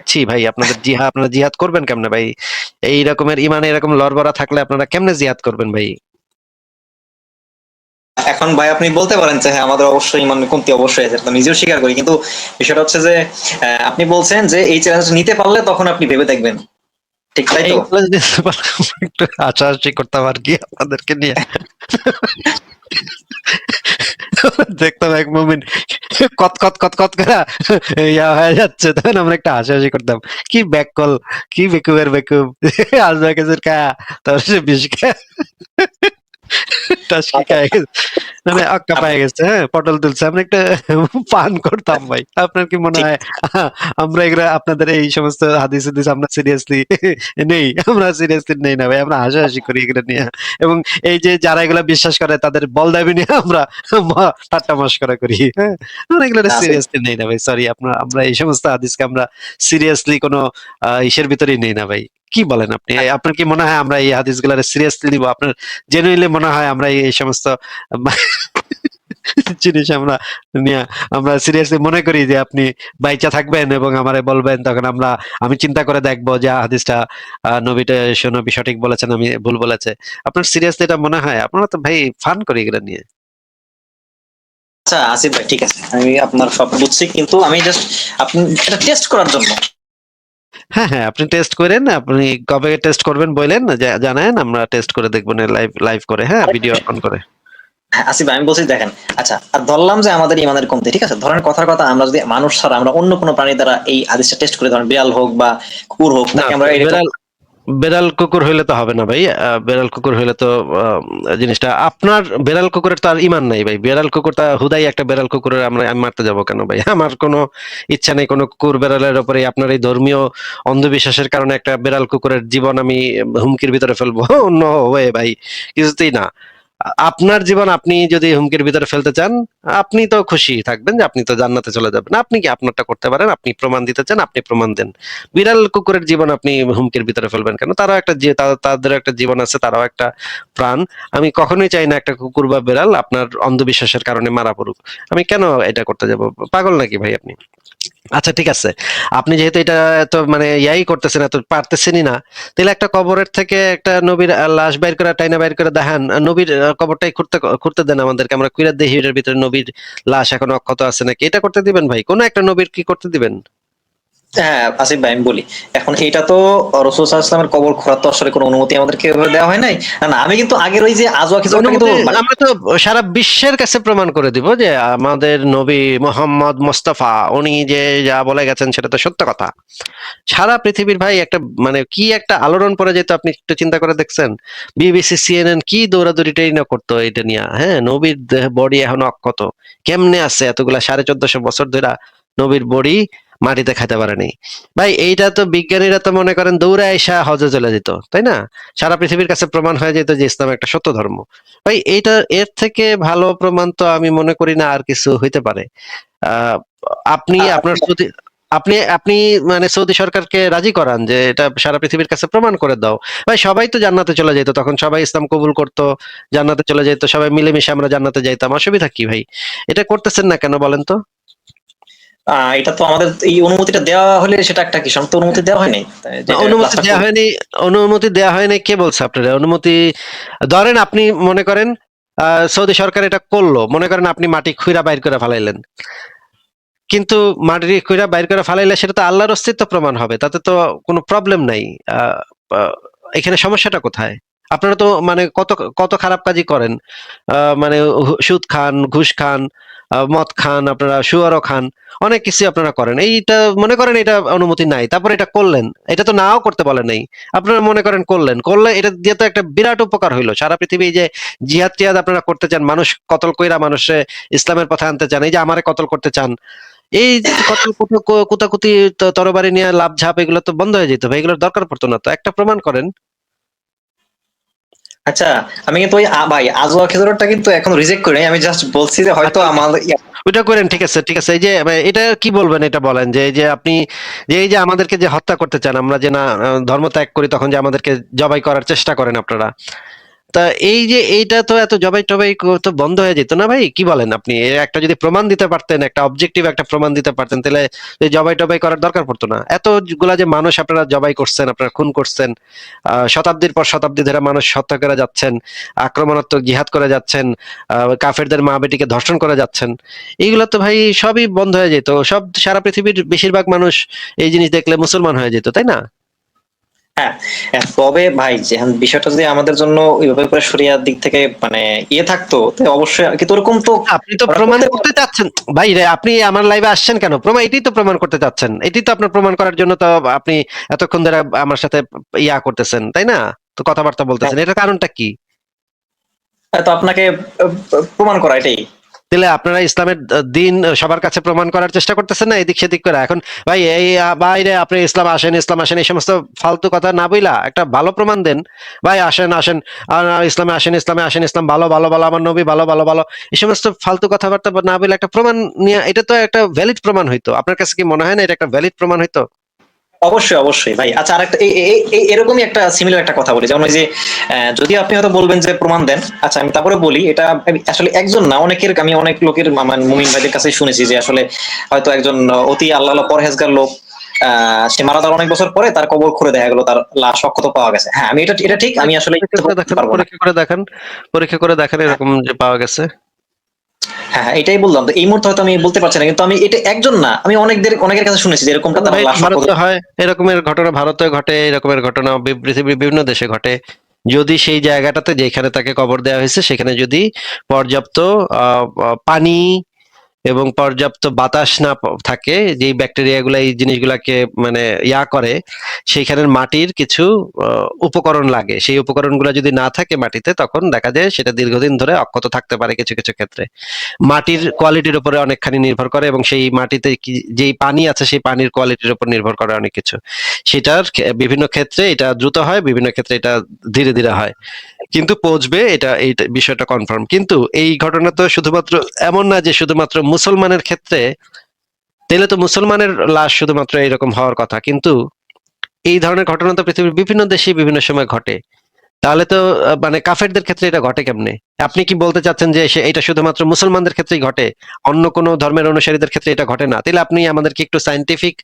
ছি ভাই, আপনাদের জিহাদ, আপনারা জিহাদ করবেন কেমনে ভাই? এই রকমের ইমানে এরকম লড়বড়া থাকলে আপনারা কেমনে জিহাদ করবেন ভাই? এখন ভাই আপনি বলতে পারেন যে হ্যাঁ আমাদের অবশ্যই মানে কমতি অবশ্যই আছে, নিজেও স্বীকার করি, কিন্তু বিষয়টা হচ্ছে যে আপনি বলছেন যে এই চ্যালেঞ্জটা নিতে পারলে তখন আপনি ভেবে দেখবেন, ঠিক তাই তো? এইগুলো যদি একটু হাসাহাসি করতাম আর কি আপনাদেরকে নিয়ে, দেখতাম এক মোমেন্ট কত কত কত কত করে ইয়া হয়ে যাচ্ছে, তখন আমরা একটা হাসাহাসি করতাম, কি ব্যাককল, কি বেকুবের বেকুব, আজবা কেজের খায়া, তারপরে সে বিষ খায়, টাসকি খায় গেছে, মানে অক্কা পায়ে গেছে, হ্যাঁ পটল তুলছে, আমরা একটা পান করতাম ভাই। আপনার কি মনে হয় আমরা এগুলা আপনাদের এই সমস্ত হাদিস হাদিস আমরা সিরিয়াসলি নেই? আমরা সিরিয়াসলি নেই না ভাই, আমরা হাসাহাসি করি এগুলো নিয়ে। এবং এই যে যারা এগুলা বিশ্বাস করে তাদের বল দাবি নিয়ে আমরা ঠাট্টা মশকরা করি, হ্যাঁ, আমরা এগুলো সিরিয়াসলি নেই না ভাই। সরি, আমরা এই সমস্ত হাদিসকে আমরা সিরিয়াসলি কোনো ইসের ভিতরেই নেই না ভাই। কি বলেন আপনি? আপনার কি মনে হয় আমরা এই হাদিসগুলো সিরিয়াসলি নিব? আপনার জেনুইনলি মনে হয় আমরা এই সমস্ত জিনিস নিয়ে আমরা সিরিয়াসলি মনে করি যে আপনি বাইচা থাকবেন এবং আমারে বলবেন, তখন আমি চিন্তা করে দেখবো যে হাদিসটা নবী সঠিক বলেছেন, আমি ভুল বলেছে? আপনার সিরিয়াসলি এটা মনে হয়? আপনারা তো ভাই ফান করি এগুলো নিয়ে। আচ্ছা আসিফ ভাই, ঠিক আছে, আমি আপনার সব বুঝছি, কিন্তু আমি জাস্ট আপনি এটা টেস্ট করার জন্য। হ্যাঁ হ্যাঁ, আপনি টেস্ট করেন, আপনি কবে টেস্ট করবেন বলেন, জানান, আমরা টেস্ট করে দেখবো লাইভ লাইভ করে, হ্যাঁ, ভিডিও অন করে। হ্যাঁ, আসিফ ভাই আমি বলছি দেখেন, আচ্ছা আর ধরলাম যে আমাদের ইমানের কমতি, ঠিক আছে, ধরেন কথার কথা, আমরা যদি মানুষ ছাড়া আমরা অন্য কোনো প্রাণী দ্বারা এই আদেশটা টেস্ট করে, ধরেন বিড়াল হোক বা কুকুর হোক, না, তাকে আমরা বেড়াল বেড়াল কুকুর হইলে তো হবে না ভাই। বেড়াল কুকুর হইলে তো জিনিসটা আপনার, বেড়াল কুকুরের তো আর ইমান নাই ভাই। বেড়াল কুকুর তা হুদাই একটা বেড়াল কুকুরের আমি মারতে যাব কেন ভাই? আমার কোনো ইচ্ছা নেই কোনো কুকুর বেড়ালের উপরে আপনার এই ধর্মীয় অন্ধবিশ্বাসের কারণে একটা বেড়াল কুকুরের জীবন আমি হুমকির ভিতরে ফেলবো। নো ওয়ে ভাই, কিছুতেই না। আপনার জীবন আপনি যদি হুমকির ভিতরে ফেলতে চান, আপনি তো খুশি থাকবেন যে আপনি তো জান্নাতে চলে যাবেন। আপনি কি আপনারটা করতে পারেন? আপনি প্রমাণ দিতে চান, আপনি প্রমাণ দেন। বিড়াল কুকুরের জীবন আপনি হুমকির ভিতরে ফেলবেন কেন? তারাও একটা তাদের একটা জীবন আছে, তারাও একটা প্রাণ। আমি কখনোই চাই না একটা কুকুর বা বিড়াল আপনার অন্ধবিশ্বাসের কারণে মারা পড়ুক। আমি কেন এটা করতে যাব? পাগল নাকি ভাই আপনি? আচ্ছা ঠিক আছে, আপনি যেহেতু এটা এত মানে ইয়াই করতেছেন, এত পারতেছেনই না, তাহলে একটা কবরের থেকে একটা নবীর লাশ বাইর করে, টাইনা বাইর করে দেখান, নবীর কবরটাই খুঁড়তে খুঁড়তে দেন আমাদেরকে, আমরা কুইরা দেখি এর ভিতরে নবীর লাশ এখনো অক্ষত আছে নাকি। এটা করতে দিবেন ভাই? কোন একটা নবীর কি করতে দিবেন? হ্যাঁ আসিফ ভাই, আমি বলি এখন এটা তো রাসূল সাল্লাল্লাহু আলাইহি ওয়াসাল্লামের কবর খোঁড়ার তো আসলে কোনো অনুমতি আমাদেরকে এভাবে দেওয়া হয় নাই। না না, আমি কিন্তু আগের ওই যে আজওয়া খেজুরটা কিন্তু অনুমতি মানে আমরা তো সারা বিশ্বের কাছে প্রমাণ করে দিব যে আমাদের নবী মোহাম্মদ মোস্তফা উনি যে যা বলে গেছেন সেটা তো সত্য কথা। সারা পৃথিবীর ভাই একটা মানে কি একটা আলোড়ন পড়ে যেত, আপনি একটু চিন্তা করে দেখছেন? বিবিসি সিএনএন কি দৌড়াদৌড়িটাই না করতো এটা নিয়ে। হ্যাঁ, নবীর বডি এখনো অক্ষত, কেমনে আছে এতগুলা 1450 বছর ধরে নবীর বডি মাটিতে খাইতে পারেনি। ভাই এইটা তো বিজ্ঞানীরা তো মনে করেন দৌড়ে আইসা হজে চলে যেত, তাই না? সারা পৃথিবীর কাছে প্রমাণ হয়ে যেত যে ইসলাম একটা সত্য ধর্ম। ভাই এইটা এর থেকে ভালো প্রমাণ তো আমি মনে করি না আর কিছু হইতে পারে। আহ আপনি আপনার সৌদি আপনি আপনি মানে সৌদি সরকারকে রাজি করান যে এটা সারা পৃথিবীর কাছে প্রমাণ করে দাও। ভাই সবাই তো জান্নাতে চলে যেত, তখন সবাই ইসলাম কবুল করতো, জান্নাতে চলে যেত, সবাই মিলেমিশে আমরা জান্নাতে যাইতাম, অসুবিধা কি ভাই? এটা করতেছেন না কেন বলেন তো? এটা তো আমাদের এই অনুমতিটা দেওয়া হলে সেটা একটা কি তো অনুমতি দেওয়া হয়নি, না, যেটা অনুমতি ক্লাসটা দেওয়া হয়নি। অনুমতি দেওয়া হয়নি কে বলছে আপনারা অনুমতি? ধরেন আপনি মনে করেন সৌদি সরকার এটা করলো, মনে করেন আপনি মাটি খুইরা বাইর করে ফেলাইলেন, কিন্তু মাটি খুইরা বাইর করে ফেলাইলে সেটা তো আল্লাহর অস্তিত্ব প্রমাণ হবে, তাতে তো কোনো প্রবলেম নাই। আহ, আহ, এখানে সমস্যাটা কোথায়? আপনারা তো মানে কত কত খারাপ কাজই করেন, মানে সুদ খান, ঘুষ খান, মদ খান, আপনারা সুয়ারও খান, অনেক কিছু আপনারা করেন। এইটা মনে করেন এটা অনুমতি নাই, তারপরে এটা করলেন, এটা তো নাও করতে বলে নাই, আপনারা মনে করেন করলেন, করলে এটা দিয়ে তো একটা বিরাট উপকার হইলো। সারা পৃথিবী এই যে জিহাদ টিহাদ আপনারা করতে চান, মানুষ কতল কইরা মানুষে ইসলামের পথে আনতে চান, এই যে আমারে কতল করতে চান, এই যে কতল কুতাকুতি তরবারি নিয়ে লাভ ঝাপ এগুলো তো বন্ধ হয়ে যেত ভাই, এগুলোর দরকার পড়তো না, তো একটা প্রমাণ করেন। আচ্ছা, আমি কিন্তু ওই ভাই আজওয়া খেজুরটা কিন্তু এখন রিজেক্ট করি নাই। আমি জাস্ট বলছি যে হয়তো আচ্ছা, আমার ওইটা করেন, ঠিক আছে ঠিক আছে। এই যে এটা কি বলবেন, এটা বলেন যে এই যে আপনি যে এই যে আমাদেরকে যে হত্যা করতে চান, আমরা যে না ধর্ম ত্যাগ করি তখন যে আমাদেরকে জবাই করার চেষ্টা করেন আপনারা, তা এই যে এইটা তো এত জবাই টবাই তো বন্ধ হয়ে যেত না ভাই? কি বলেন আপনি? এর একটা যদি প্রমাণ দিতে পারতেন, একটা অবজেক্টিভ একটা প্রমাণ দিতে পারতেন, তাহলে এই জবাই টবাই করার দরকার পড়তো না। এতগুলা যে মানুষ আপনারা জবাই করছেন, আপনারা খুন করছেন, শতাব্দীর পর শতাব্দী ধরে মানুষ হত্যা করে যাচ্ছেন, আক্রমণাত্মক জিহাদ করে যাচ্ছেন, কাফেরদের মা বেটিকে ধর্ষণ করে যাচ্ছেন, এইগুলো তো ভাই সবই বন্ধ হয়ে যেত, সব সারা পৃথিবীর বেশিরভাগ মানুষ এই জিনিস দেখলে মুসলমান হয়ে যেত, তাই না? হ্যাঁ, হ্যাঁ, তবে ভাই যে বিষয়টা যদি আমাদের জন্য ওইভাবে করে শরিয়ার দিক থেকে মানে ইয়ে থাকতো, তো অবশ্যই, কিন্তু ওরকম তো আপনি তো ওরা প্রমাণ করতে করতে চাচ্ছেন ভাই রে, আপনি আমার লাইভে আসছেন কেন? প্রমাণ এটাই তো প্রমাণ করতে চাচ্ছেন, এটাই তো আপনার প্রমাণ করার জন্য তো আপনি এতক্ষণ ধরে আমার সাথে ইয়া করতেছেন, তাই না? তো কথাবার্তা বলতেছেন, এটার কারণটা কি? তো আপনাকে প্রমাণ করা এটাই। তাহলে আপনারা ইসলামের দিন সবার কাছে প্রমাণ করার চেষ্টা করতেছেন না এদিক সেদিক করে। এখন ভাই এই বাইরে আপনি ইসলাম আসেন, ইসলাম আসেন, এই সমস্ত ফালতু কথা না বইলা একটা ভালো প্রমাণ দেন। ভাই আসেন আসেন, ইসলামে আসেন, ইসলামে আসেন, ইসলাম ভালো ভালো ভালো, আমার নবী ভালো ভালো ভালো, এই সমস্ত ফালতু কথাবার্তা না বলে একটা প্রমাণ নিয়ে, এটা তো একটা ভ্যালিড প্রমাণ হইতো। আপনার কাছে কি মনে হয় না এটা একটা ভ্যালিড প্রমাণ হইতো? অবশ্যই অবশ্যই ভাই। আচ্ছা, আরেকটা এরকমই একটা সিমিলার একটা কথা বলি, যেমন ওই যে যদি আপনি হয়তো বলবেন যে প্রমাণ দেন, আচ্ছা আমি তারপরে বলি, এটা আসলে একজন না অনেকের, আমি অনেক লোকের মুমিন ভাইদের কাছে শুনেছি যে আসলে হয়তো একজন অতি আল্লাহ পরহেজগার লোক, সে মারা যাওয়ার অনেক বছর পরে তার কবর খুঁড়ে দেখা গেল তার লাশ অক্ষত পাওয়া গেছে। হ্যাঁ, আমি এটা ঠিক, আমি আসলে পরীক্ষা করে দেখেন, পারবো না। পরীক্ষা করে দেখেন, পরীক্ষা করে দেখেন এরকম যে পাওয়া গেছে। হ্যাঁ হ্যাঁ, এটাই বললাম, তো এই মুহূর্তে হয়তো আমি বলতে পারছি না, কিন্তু আমি এটা একজন না, আমি অনেকের কাছে শুনেছি যে এরকমটা তার ভাই লাশ অক্ষত। ভারতে হয় এরকমের ঘটনা, ভারতে ঘটে এরকমের ঘটনা, পৃথিবীর বিভিন্ন দেশে ঘটে। যদি সেই জায়গাটাতে যেখানে তাকে কবর দেওয়া হয়েছে সেখানে যদি পর্যাপ্ত পানি এবং পর্যাপ্ত বাতাস না থাকে, যেই ব্যাকটেরিয়াগুলো এই জিনিসগুলাকে মানে ইয়া করে, সেইখানের মাটির কিছু উপকরণ লাগে, সেই উপকরণগুলো যদি না থাকে মাটিতে, তখন দেখা যায় সেটা দীর্ঘদিন ধরে অক্ষত থাকতে পারে কিছু কিছু ক্ষেত্রে। মাটির কোয়ালিটির উপরে অনেকখানি নির্ভর করে, এবং সেই মাটিতে যেই পানি আছে সেই পানির কোয়ালিটির উপর নির্ভর করে অনেক কিছু। সেটার বিভিন্ন ক্ষেত্রে এটা দ্রুত হয়, বিভিন্ন ক্ষেত্রে এটা ধীরে ধীরে হয়, কিন্তু পৌঁছবে, এটা এই বিষয়টা কনফার্ম। কিন্তু এই ঘটনা তো শুধুমাত্র এমন না যে শুধুমাত্র মুসলমানের ক্ষেত্রে, তাহলে তো মুসলমানের লাশ শুধুমাত্র এরকম হওয়ার কথা, কিন্তু এই ধরনের ঘটনা তো পৃথিবীর বিভিন্ন দেশে বিভিন্ন সময় ঘটে। তাহলে তো মানে কাফেরদের ক্ষেত্রে এটা ঘটে কেমনে? আপনি কি বলতে চাচ্ছেন যে এটা শুধুমাত্র মুসলমানদের ক্ষেত্রেই ঘটে, অন্য কোনো ধর্মের অনুসারীদের ক্ষেত্রে এটা ঘটে না? তাহলে আপনি আমাদেরকে একটু সায়েন্টিফিক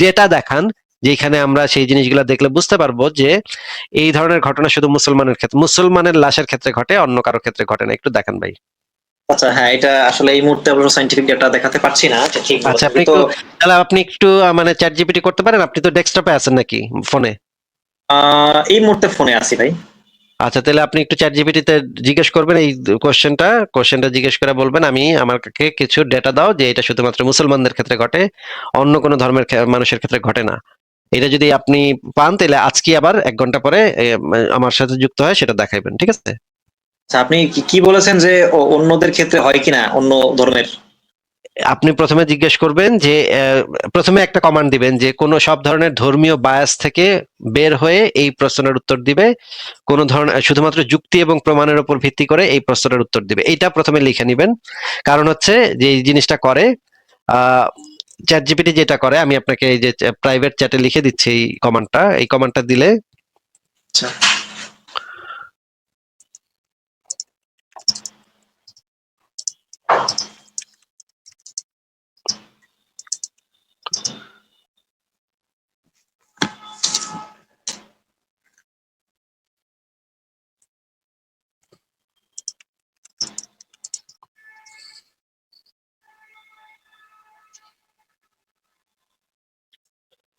ডেটা দেখান, যেখানে আমরা সেই জিনিসগুলো দেখলে বুঝতে পারবো যে এই ধরনের ঘটনা শুধু মুসলমানের ক্ষেত্রে, মুসলমানের লাশের ক্ষেত্রে ঘটে, অন্য কারো ক্ষেত্রে ঘটে না। একটু দেখান ভাই। আচ্ছা, হ্যাঁ, এটা আসলে এই মুহূর্তে অবশ্য সায়েন্টিফিক ডেটা দেখাতে পারছি না, এটা ঠিক আচ্ছা, বলেছেন। আপনি কিন্তু একটু তাহলে আপনি একটু মানে চ্যাট জিপিটি করতে পারেন? আপনি তো ডেস্কটপে আছেন নাকি ফোনে? এই মুহূর্তে ফোনে আছি ভাই। আচ্ছা, তাহলে আপনি একটু চ্যাট জিপিটিতে জিজ্ঞেস করবেন এই কোশ্চেনটা জিজ্ঞেস করে বলবেন, আমি আমাকে কিছু ডেটা দাও যে এটা শুধুমাত্র মুসলমানদের ক্ষেত্রে ঘটে, অন্য কোনো ধর্মের মানুষের ক্ষেত্রে ঘটে না। এটা যদি আপনি পান তাহলে আজকে আবার 1 ঘন্টা পরে আমার সাথে যুক্ত হয় সেটা দেখাইবেন, ঠিক আছে? আচ্ছা, আপনি কি বলেছেন যে অন্যদের ক্ষেত্রে হয় কিনা অন্য ধর্মের? আপনি প্রথমে জিজ্ঞেস করবেন যে প্রথমে একটা কমান্ড দিবেন যে কোন সব ধরনের ধর্মীয় বায়াস থেকে বের হয়ে এই প্রশ্নের উত্তর দিবে, কোন ধরনের শুধুমাত্র যুক্তি এবং প্রমাণের উপর ভিত্তি করে এই প্রশ্নের উত্তর দিবে। এইটা প্রথমে লিখে নিবেন। কারণ হচ্ছে যে এই জিনিসটা করে চ্যাট জিপিটি যেটা করে, আমি আপনাকে এই যে প্রাইভেট চ্যাটে লিখে দিচ্ছি এই কমান্ডটা দিলে আচ্ছা,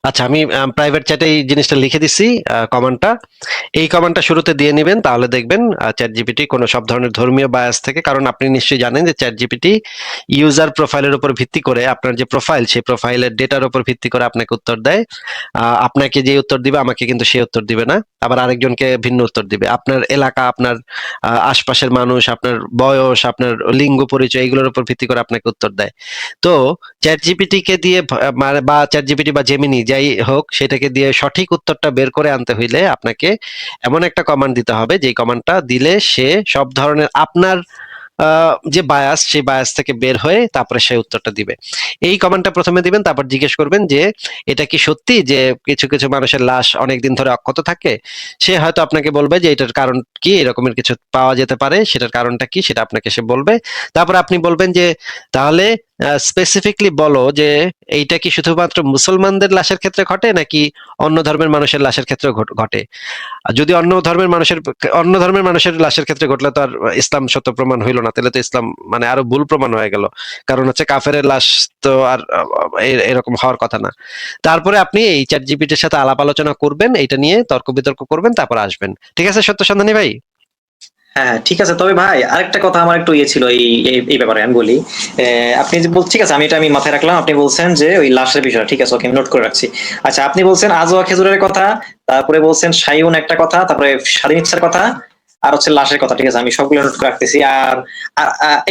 আচ্ছা, আমি প্রাইভেট চ্যাটে এই জিনিসটা লিখে দিছি কমান্ডটা। এই কমান্ডটা শুরুতে দিয়ে নেবেন, তাহলে দেখবেন চ্যাট জিপিটি কোনো সব ধরনের ধর্মীয় বায়াস থেকে, কারণ আপনি নিশ্চয়ই জানেন যে চ্যাট জিপিটি ইউজার প্রোফাইলের উপর ভিত্তি করে, আপনার যে প্রোফাইল সেই প্রোফাইলের ডেটার উপর ভিত্তি করে আপনাকে উত্তর দেয়। আপনাকে যে উত্তর দিবে আমাকে কিন্তু সে উত্তর দিবে না, আবার আরেকজনকে ভিন্ন উত্তর দিবে। আপনার এলাকা, আপনার আশপাশের মানুষ, আপনার বয়স, আপনার লিঙ্গ পরিচয়, এগুলোর উপর ভিত্তি করে আপনাকে উত্তর দেয়। তো চ্যাট জিপিটি কে দিয়ে মানে বা চ্যাট জিপিটি বা জেমিনি যাই হোক, সেটাকে দিয়ে সঠিক উত্তরটা বের করে আনতে হইলে আপনাকে এমন একটা কমান্ড দিতে হবে, যে কমান্ডটা দিলে সে সব ধরনের আপনার যে বায়াস, সেই বায়াস থেকে বের হয়ে তারপরে সেই উত্তরটা দিবে। এই কমান্ডটা প্রথমে দিবেন, তারপর জিজ্ঞেস করবেন যে এটা কি সত্যি যে কিছু কিছু মানুষের লাশ অনেকদিন ধরে অক্ষত থাকে? সে হয়তো আপনাকে বলবে যে এটার কারণ কি, এরকমের কিছু পাওয়া যেতে পারে, সেটার কারণটা কি সেটা আপনাকে সে বলবে। তারপর আপনি বলবেন যে তাহলে স্পেসিফিকলি বলো যে এইটা কি শুধুমাত্র মুসলমানদের লাশের ক্ষেত্রে ঘটে নাকি অন্য ধর্মের মানুষের লাশের ক্ষেত্রে ঘটে। আর যদি অন্য ধর্মের মানুষের লাশের ক্ষেত্রে ঘটলে তো আর ইসলাম সত্য প্রমাণ হইল না, তাহলে তো ইসলাম মানে আরো ভুল প্রমাণ হয়ে গেল। কারণ হচ্ছে কাফেরের লাশ তো আর এরকম হওয়ার কথা না। তারপরে আপনি এই চ্যাট জিপিটির সাথে আলাপ আলোচনা করবেন, এটা নিয়ে তর্ক বিতর্ক করবেন, তারপর আসবেন। ঠিক আছে সত্য সন্ধানী ভাই? হ্যাঁ, ঠিক আছে। তবে ভাই আরেকটা কথা আমার একটু ছিল এই ব্যাপারে আমি বলি। আপনি যে ঠিক আছে, আমি মাথায় রাখলাম। আপনি বলছেন যে ওই লাশের বিষয়, ঠিক আছে, ওকে, আমি নোট করে রাখছি। আচ্ছা, আপনি বলছেন আজওয়া খেজুরের কথা, তারপরে বলছেন সাইউন একটা কথা, তারপরে স্বাধীন ইচ্ছার কথা, আর হচ্ছে লাশের কথা। ঠিক আছে, আমি সবগুলো নোট করে রাখতেছি। আর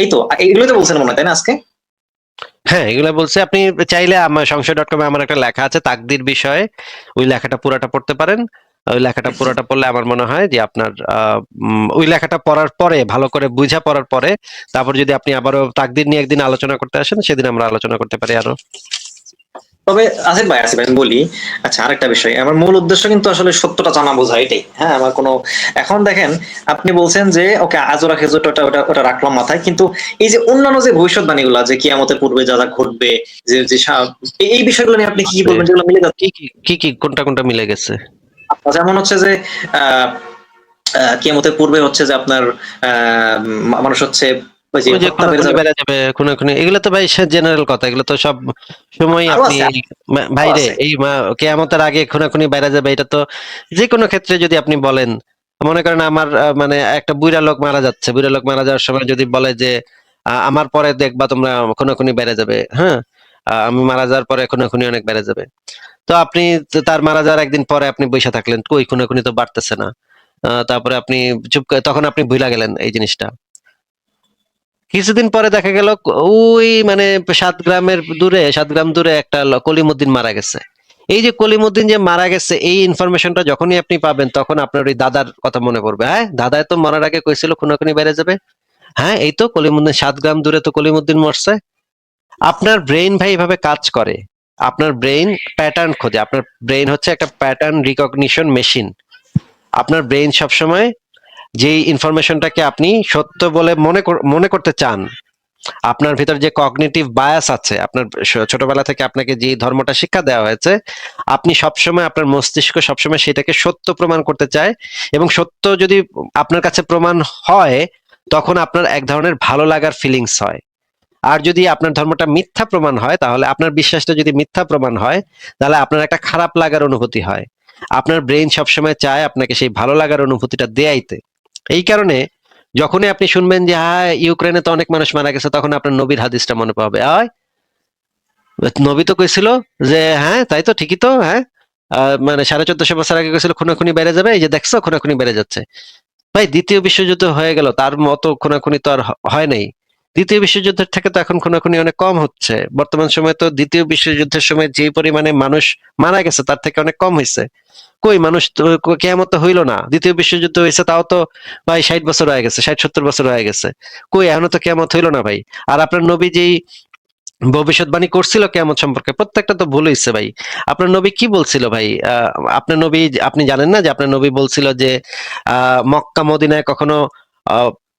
এই তো এইগুলো তো বলছেন মনে হয়, তাই না আজকে? হ্যাঁ, এগুলা বলছে। আপনি চাইলে আমার সংশয়.com আমার একটা লেখা আছে তাকদির বিষয়ে, ওই লেখাটা পুরাটা পড়তে পারেন। ওই লেখাটা পুরাটা পড়লে আমার মনে হয় যে আপনার ওই লেখাটা পড়ার পরে, ভালো করে বুঝা পড়ার পরে, তারপর যদি আপনি আবারও তাকদির নিয়ে একদিন আলোচনা করতে আসেন, সেদিন আমরা আলোচনা করতে পারি আরো। তবে আসিফ ভাই আমি বলি। আচ্ছা, আরেকটা বিষয়, আমার মূল উদ্দেশ্য কিন্তু আসলে সত্যটা জানা বোঝা, এটাই। হ্যাঁ, আমার কোনো এখন দেখেন, আপনি বলছেন যে ওকে আজরা খেজুরটা ওটা ওটা ওটা রাখলাম মাথায়, কিন্তু এই যে অন্যান্য যে ভবিষ্যৎবাণীগুলো যে কিয়ামতের পূর্বে যা যা ঘটবে, যে যে এই বিষয়গুলো নিয়ে আপনি কি কি বলবেন, যেগুলো মিলে যাচ্ছে? কি কোনটা কোনটা মিলে গেছে? যেমন হচ্ছে যে আহ কিয়ামতের পূর্বে হচ্ছে যে আপনার মানুষ হচ্ছে ওই যে ওই যে হত্যা বেড়ে খুনাখুনি যাবে। বেড়ে যাবে, খুনাখুনি, এগুলো তো ভাই জেনারেল কথা, এগুলো তো সব সময় আরো আপনি আছে, ভাই আরো রে, আছে। এই কেয়ামতের আগে খুনাখুনি বেড়ে যাবে, এটা তো যে কোনো ক্ষেত্রে যদি আপনি বলেন, মনে করেন আমার মানে একটা বুড়া লোক মারা যাচ্ছে, বুড়া লোক মারা যাওয়ার সময় যদি বলে যে আমার পরে দেখবা তোমরা খুনাখুনি বেড়ে যাবে, হ্যাঁ, আমি মারা যাওয়ার পরে খুনাখুনি অনেক বেড়ে যাবে। তো আপনি তার মারা যাওয়ার একদিন পরে আপনি বসে থাকলেন, কই খুনাখুনি তো বাড়তেছে না। তারপরে আপনি তখন আপনি ভুলা গেলেন এই জিনিসটা। কিছুদিন পরে দেখা গেল ওই মানে 7 গ্রাম দূরে একটা কলিমুদ্দিন মারা গেছে। এই যে কলিমুদ্দিন যে মারা গেছে, এই ইনফরমেশনটা যখনই আপনি পাবেন, তখন আপনার ওই দাদার কথা মনে পড়বে। হ্যাঁ, দাদায় তো মরার আগে কইছিল খুনাখুনি বেড়ে যাবে। হ্যাঁ, এই তো কলিমুদ্দিন 7 গ্রাম দূরে তো কলিমুদ্দিন মরছে। আপনার ব্রেইন ভাই এভাবে কাজ করে। আপনার ব্রেইন প্যাটার্ন খোঁজে। আপনার ব্রেইন হচ্ছে একটা প্যাটার্ন রিকগনিশন মেশিন। আপনার ব্রেইন সবসময় যেই ইনফরমেশনটাকে আপনি সত্য বলে মনে করতে চান, আপনার ভিতর যে কগনিটিভ বায়াস আছে, আপনার ছোটবেলা থেকে আপনাকে যে ধর্মটা শিক্ষা দেওয়া হয়েছে, আপনি সবসময় আপনার মস্তিষ্ক সবসময় সেটাকে সত্য প্রমাণ করতে চায়, এবং সত্য যদি আপনার কাছে প্রমাণ হয়, তখন আপনার এক ধরনের ভালো লাগার ফিলিংস হয়। আর যদি আপনার ধর্মটা মিথ্যা প্রমাণ হয়, তাহলে আপনার বিশ্বাসটা যদি মিথ্যা প্রমাণ হয়, তাহলে আপনার একটা খারাপ লাগার অনুভূতি হয়। আপনার ব্রেইন সবসময় চায় আপনাকে সেই ভালো লাগার অনুভূতিটা দেয়াইতে। এই কারণে যখনই আপনি শুনবেন যে হ্যাঁ ইউক্রেনে তো অনেক মানুষ মারা গেছে, তখন আপনার নবীর হাদিসটা মনে পাবে, নবী তো কইছিল যে হ্যাঁ তাই তো, ঠিকই তো, হ্যাঁ মানে 1450 বছর আগে কইছিল খুনাখুনি বেড়ে যাবে, এই যে দেখছো খুনাখুনি বেড়ে যাচ্ছে। ভাই দ্বিতীয় বিশ্বযুদ্ধ হয়ে গেল, তার মতো খুনাখুনি তো আর হয় নাই। দ্বিতীয় বিশ্বযুদ্ধের থেকে তো এখন খুনাখুনি অনেক কম হচ্ছে। বর্তমান সময়ে তো দ্বিতীয় বিশ্বযুদ্ধের সময় যে পরিমাণে মানুষ মারা গেছে তার থেকে অনেক কম হয়েছে। কই মানুষ তো কেয়ামত তো হইলো না, দ্বিতীয় বিশ্বযুদ্ধ হয়েছে তাও তো ভাই 60 বছর হয়ে গেছে, 60-70 বছর হয়ে গেছে। কই এখনো তো কেয়ামত হইলো না ভাই। আর আপনার নবী যেই ভবিষ্যৎবাণী করছিল কেয়ামত সম্পর্কে, প্রত্যেকটা তো ভুল হইছে ভাই। আপনার নবী কি বলছিল ভাই? আপনার নবী, আপনি জানেন না যে আপনার নবী বলছিল যে মক্কা মদিনায় কখনো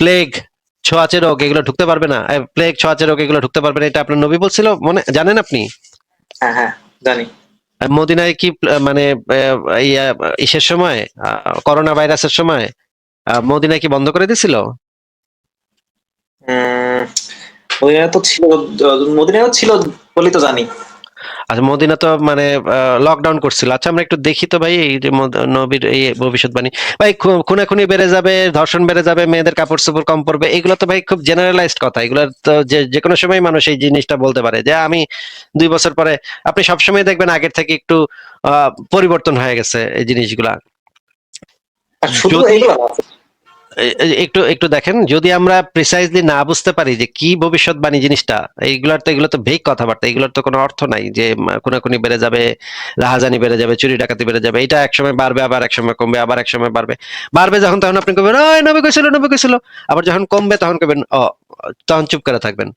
প্লেগ, ছোঁয়াচে রোগ এগুলো ঢুকতে পারবে না, প্লেগ ছোঁয়াচে রোগ এগুলো ঢুকতে পারবে না, এটা আপনার নবী বলছিল, মনে জানেন আপনি? হ্যাঁ হ্যাঁ জানি। মদিনায় কি মানে ইসের সময়, করোনা ভাইরাসের সময় মদিনায় কি বন্ধ করে দিছিল? উম, মদিনায় তো ছিল, মদিনায়ও ছিল বলি তো জানি। আচ্ছা, মদিনা তো মানে লকডাউন করছিল। আচ্ছা আমরা একটু দেখি তো ভাই এই যে নবীর এই ভবিষ্যৎবাণী। ভাই খুনাখুনি বেড়ে যাবে, ধর্ষণ বেড়ে যাবে, মেয়েদের কাপড় চোপড় কম পড়বে, এগুলো তো ভাই খুব জেনারেলাইজড কথা। এগুলো তো যে যে কোনো সময় মানুষ এই জিনিসটা বলতে পারে যে আমি 2 বছর পরে, আপনি সবসময় দেখবেন আগের থেকে একটু পরিবর্তন হয়ে গেছে এই জিনিসগুলা। আর শুধু যদি এগুলো না, একটু একটু দেখেন, যদি আমরা প্রিসাইজলি না বুঝতে পারি যে কি ভবিষ্যৎবাণী জিনিসটা, এগুলো তো ভেগ কথাবার্তা, এগুলোর তো কোনো অর্থ নাই যে খুনাখুনি বেড়ে যাবে, রাহাজানি বেড়ে যাবে, চুরি ডাকাতি বেড়ে যাবে, এটা একসময় বাড়বে, আবার একসময় কমবে, আবার একসময় বাড়বে। বাড়বে যখন তখন আপনি কবেন ওই নবী কইছিল, নবী কইছিল। আবার যখন কমবে তখন কবেন তখন চুপ করে থাকবেন।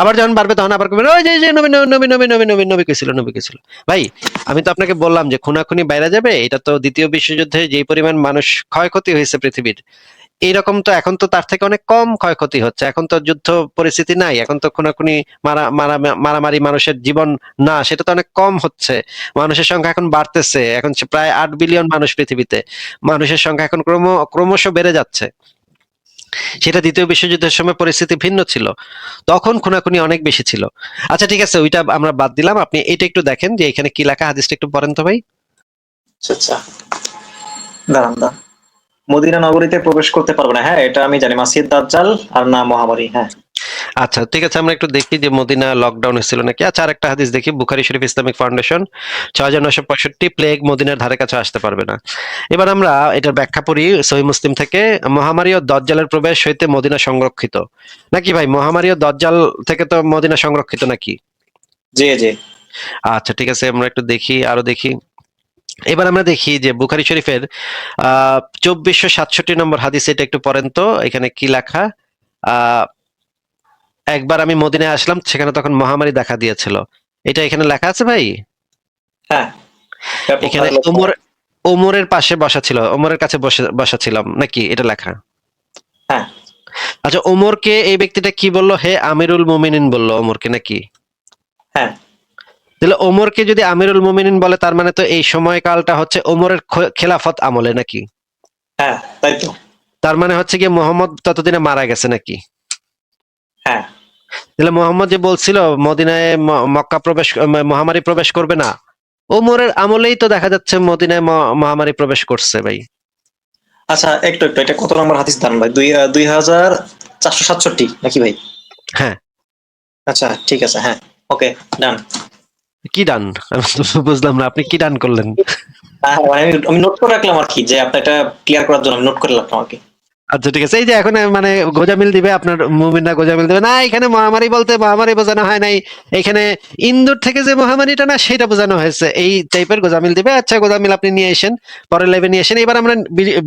আবার যখন বাড়বে তখন আবার কবেন ওই যে যে নবী নবী নবী নবী নবী নবী নবী কইছিল, নবী কইছিল। ভাই আমি তো আপনাকে বললাম যে খুনাখুনি বাইরে যাবে, এটা তো দ্বিতীয় বিশ্বযুদ্ধে যে পরিমাণ মানুষ ক্ষয়ক্ষতি হয়েছে পৃথিবীর, এইরকম তো এখন তো তার থেকে অনেক কম ক্ষয়ক্ষতি হচ্ছে। এখন তো যুদ্ধ পরিস্থিতি নাই, এখন তো খুনাখুনি মারামারি, মানুষের জীবন না, সেটা তো অনেক কম হচ্ছে। মানুষের সংখ্যা এখন বাড়তেছে, এখন প্রায় 8 বিলিয়ন মানুষ পৃথিবীতে, মানুষের সংখ্যা এখন ক্রমশ বেড়ে যাচ্ছে। সেটা দ্বিতীয় বিশ্বযুদ্ধের সময় পরিস্থিতি ভিন্ন ছিল, তখন খুনাখুনি অনেক বেশি ছিল। আচ্ছা ঠিক আছে, ওইটা আমরা বাদ দিলাম, আপনি এটা একটু দেখেন যে এখানে কি লেখা, হাদিসটা একটু পড়েন তো ভাই। আচ্ছা আচ্ছা, দাঁড়ান দাঁড়ান। মদিনা নগরীতে প্রবেশ করতে পারবে না, হ্যাঁ এটা আমি জানি, মাসিদ দাজ্জাল আর না মহামারী। হ্যাঁ আচ্ছা ঠিক আছে, আমরা একটু দেখি যে মদিনা লকডাউন হয়েছিল নাকি। আচ্ছা আরেকটা হাদিস দেখি, বুখারী শরীফ ইসলামিক ফাউন্ডেশন 6965, প্লেগ মদিনার ধারে কাছে আসতে পারবে না। এবার আমরা এটার ব্যাখ্যা পড়ি সহিহ মুসলিম থেকে। মহামারী ও দজ্জালের প্রবেশ হইতে মদিনা সংরক্ষিত নাকি ভাই? মহামারী ও দজ্জাল থেকে তো মদিনা সংরক্ষিত নাকি? জি জি। আচ্ছা ঠিক আছে, আমরা একটু দেখি, আরো দেখি। এবার আমরা দেখি যে বুখারী শরীফের 2467 নম্বর হাদিস, এটা একটু পড়েন তো, এখানে কি লেখা। আহ একবার আমি মদিনায় আসলাম, সেখানে তখন মহামারী দেখা দিয়েছিল, এটা এখানে লেখা আছে ভাই। হ্যাঁ এখানে ওমরের পাশে বসা ছিল, ওমরের কাছে বসা ছিলাম নাকি, এটা লেখা। হ্যাঁ আচ্ছা ওমরকে এই ব্যক্তিটা কি বললো? হে আমিরুল মুমিনিন বললো ওমরকে নাকি? হ্যাঁ তাহলে ওমরকে যদি আমিরুল মুমিনিন বলে, তার মানে তো এই সময়কালটা হচ্ছে ওমরের খেলাফত আমলে নাকি? হ্যাঁ তাই তো। তার মানে হচ্ছে কি মোহাম্মদ ততদিনে মারা গেছে নাকি? হ্যাঁ তাহলে মোহাম্মদ যে বলছিল মদিনায় মক্কা প্রবেশ, মহামারী প্রবেশ করবে না, ওমরের আমলেই তো দেখা যাচ্ছে মদিনায় মহামারী প্রবেশ করছে ভাই। আচ্ছা একটু একটু, এটা কত নম্বর হাদিস দান ভাই? 2467 নাকি ভাই? হ্যাঁ। আচ্ছা ঠিক আছে, হ্যাঁ ওকে ডান। কি ডান? আমি তো বুঝলাম না, আপনি কি ডান করলেন? আমি নোট করে রাখলাম আর কি, যে আপনি এটা ক্লিয়ার করার জন্য আমি নোট করে রাখলাম আর কি। আচ্ছা ঠিক আছে, এই যে এখন মানে গোজামিল দিবে আপনার মুমিনরা, গোজামিল দিবে না, এখানে মহামারী বলতে মহামারী বোঝানো হয় নাই, এখানে ইন্দুর থেকে যে মহামারীটা না সেটা বোঝানো হয়েছে, এই টাইপের গোজামিল দিবে। আচ্ছা গোজামিল আপনি নিয়ে আসেন, পরের লাইভে নিয়ে আসেন। এবার আমরা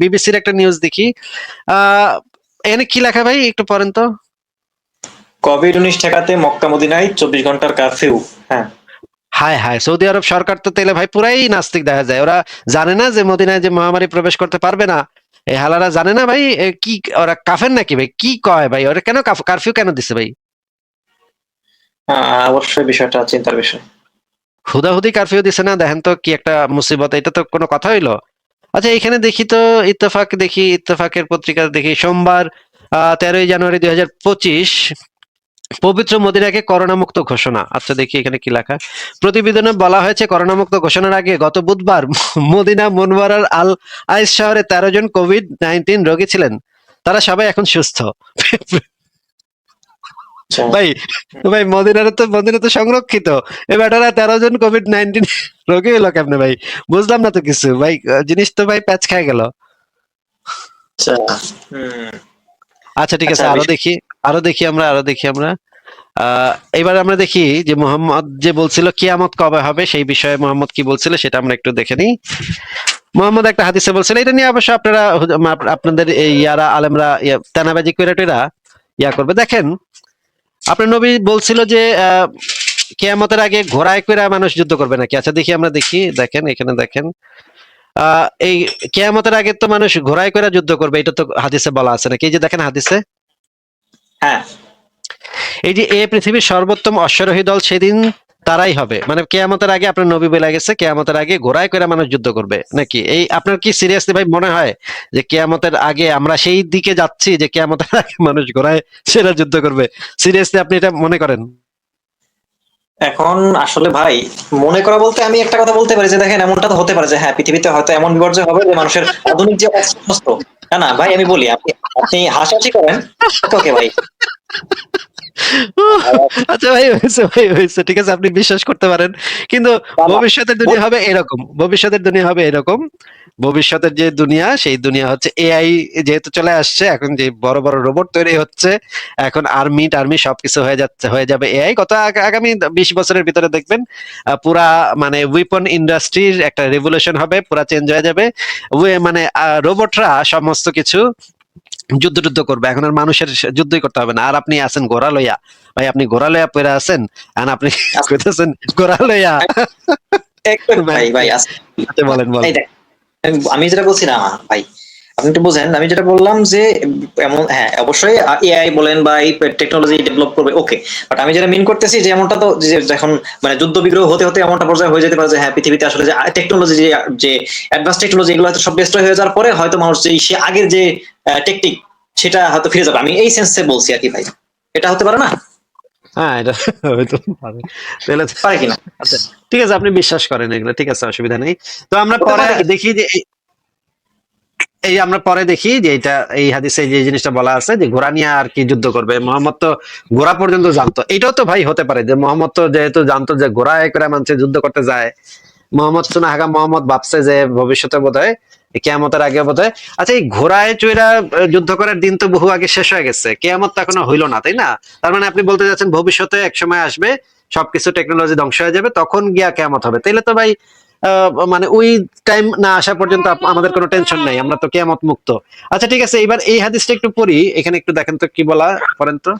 বিবিসির একটা নিউজ দেখি। এখানে কি লেখা ভাই একটু পড়েন তো। কোভিড-19 ঠেকাতে মক্কা মদিনায় 24 ঘন্টার কারফিউ। হ্যাঁ হায় হায়, সৌদি আরব সরকার তো তাহলে ভাই পুরাই নাস্তিক দেখা যায়। ওরা জানে না যে মদিনায় যে মহামারী প্রবেশ করতে পারবে না? এই হালারা জানে না ভাই? কি ওরা কাফের নাকি ভাই? কি কয় ভাই? ওরা কেন কারফিউ কেন দিছে ভাই? অবশ্যই বিষয়টা চিন্তার বিষয়। হুদাহুদি কারফিউ দিছে না, দেখেন তো কি একটা মুসিবত, এটা তো কোনো কথা হইলো? আচ্ছা এখানে দেখি তো ইত্তেফাক, দেখি ইত্তেফাকের পত্রিকা দেখি সোমবার 13ই জানুয়ারি 2025 পবিত্র মদিনাকে করোনা মুক্ত ঘোষণা। আচ্ছা দেখি এখানে কি লেখা। প্রতিবেদনে বলা হয়েছে করোনা মুক্ত ঘোষণার আগে গত বুধবার মদিনা মুনওয়ারার আল আইস শহরে 13 জন কোভিড-19 রোগী ছিলেন, তারা সবাই এখন সুস্থ। ভাই ভাই মদিনা তো সংরক্ষিত, এ বেটারা 13 জন কোভিড-19 রোগী হলো কেমনে ভাই? বুঝলাম না তো কিছু ভাই, জিনিস তো ভাই প্যাচ খায় গেল। আচ্ছা, হুম, আচ্ছা ঠিক আছে, আচ্ছা, আরো দেখি আমরা এবার আমরা দেখি যে মোহাম্মদ যে বলছিল কিয়ামত কবে হবে, সেই বিষয়ে মোহাম্মদ কি বলছিল সেটা আমরা একটু দেখে নিই। মোহাম্মদ একটা হাদিসে বলছিল, এটা নিয়ে অবশ্য আপনারা আপনাদের এই ইয়ারা আলেমরা তেনাবাজি কইরাটিরা করবে। দেখেন আপনার নবী বলছিল যে কিয়ামতের আগে ঘোড়ায় কইরা মানুষ যুদ্ধ করবে নাকি। আচ্ছা দেখি আমরা দেখেন এখানে দেখেন এই কিয়ামতের আগে তো মানুষ ঘোড়ায় কইরা যুদ্ধ করবে, এটা তো হাদিসে বলা আছে নাকি? এই যে দেখেন হাদিসে, হ্যাঁ, এই যে এ পৃথিবীর সর্বোত্তম অশ্বারোহী দল সেদিন তারাই হবে, মানে কেয়ামতের আগে আপনার নবী বলে গেছে কেয়ামতের আগে ঘোড়ায় করে মানুষ যুদ্ধ করবে নাকি? এই আপনার কি সিরিয়াসলি ভাই মনে হয় যে কেয়ামতের আগে আমরা সেই দিকে যাচ্ছি যে কেয়ামতের আগে মানুষ ঘোড়ায় সেরা যুদ্ধ করবে? সিরিয়াসলি আপনি এটা মনে করেন? এখন আসলে ভাই মনে করা বলতে আমি একটা কথা বলতে পারি যে দেখেন এমনটা তো হতে পারে যে হ্যাঁ পৃথিবীতে হয়তো এমন বিপর্যয় হবে যে মানুষের আধুনিক যে অস্ত্র, না না ভাই আমি বলি, আপনি আপনি হাসাহাসি করেন, ওকে ভাই, আচ্ছা ভাই হয়েছে ঠিক আছে, আপনি বিশ্বাস করতে পারেন, কিন্তু বাবা, ভবিষ্যতের দুনিয়া হবে এরকম, ভবিষ্যতের যে দুনিয়া সেই দুনিয়া হচ্ছে এআই যেহেতু চলে আসছে, এখন যে বড় বড় রোবট তৈরি হচ্ছে, এখন আর্মি সবকিছু হয়ে যাবে এআই। আগামী 20 বছরের ভিতরে দেখবেন পুরা মানে উইপন ইন্ডাস্ট্রির একটা রেভলিউশন হবে, পুরা চেঞ্জ হয়ে যাবে। মানে রোবটরা সমস্ত কিছু যুদ্ধ করবে, এখন আর মানুষের যুদ্ধই করতে হবে না। আর আপনি আছেন ঘোড়া লইয়া, ভাই আপনি ঘোড়া লইয়া পড়ে আছেন, আর আপনি কইতেছেন ঘোড়া লইয়া। একটু ভাই ভাই আচ্ছা বলেন এই দেখ, আমি যেটা বলছি না ভাই, আপনি একটু বোঝেন, আমি যেটা বললাম যে এমন হ্যাঁ অবশ্যই এআই বলেন বা এই টেকনোলজি ডেভেলপ করবে, ওকে, বাট আমি যেটা মিন করতেছি যে এমনটা তো যে এখন মানে যুদ্ধ বিগ্রহ হতে হতে এমনটা পর্যায়ে হয়ে যেতে পারে যে হ্যাঁ পৃথিবীতে আসলে যে টেকনোলজি যে অ্যাডভান্স টেকনোলজি এগুলো হয়তো সব ডিস্ট্রয় হয়ে যাওয়ার পরে হয়তো মানুষ যে সে আগের যে টেকনিক সেটা হয়তো ফিরে যাবে, আমি এই সেন্সে বলছি আর কি ভাই, এটা হতে পারে না? হ্যাঁ এটা হয়তো পারে। তাহলে পারে কিনা? আচ্ছা ঠিক আছে, আপনি বিশ্বাস করেন এগুলো, ঠিক আছে, অসুবিধা নেই। তো আমরা হতে পরে পারে। দেখি যে আমরা পরে দেখি যে এটা এই হাদিসে যে জিনিসটা বলা আছে যে ঘোড়া নিয়ে আর কি যুদ্ধ করবে। মোহাম্মদ তো ঘোড়া পর্যন্ত জানতো, এটাও তো ভাই হতে পারে যে মোহাম্মদ তো যেহেতু জানতো যে ঘোড়ায় করে মানুষ যুদ্ধ করতে যায়, মোহাম্মদ ভাবছে যে ভবিষ্যতে বোধহয় কেয়ামতের আগে বোধহয়। আচ্ছা এই ঘোড়ায় চড়া যুদ্ধ করার দিন তো বহু আগে শেষ হয়ে গেছে, কেয়ামত তো এখনো হইলো না, তাই না? তার মানে আপনি বলতে যাচ্ছেন ভবিষ্যতে এক সময় আসবে, সবকিছু টেকনোলজি ধ্বংস হয়ে যাবে, তখন গিয়া কেয়ামত হবে। তাইলে তো ভাই মানে ওই টাইম না আসা পর্যন্ত আমাদের কোনো টেনশন নাই, আমরা তো কেয়ামত মুক্ত। আচ্ছা ঠিক আছে, এবার এই হাদিসটা একটু পড়ি, এখানে একটু দেখেন তো কি বলা, পড়েন তো।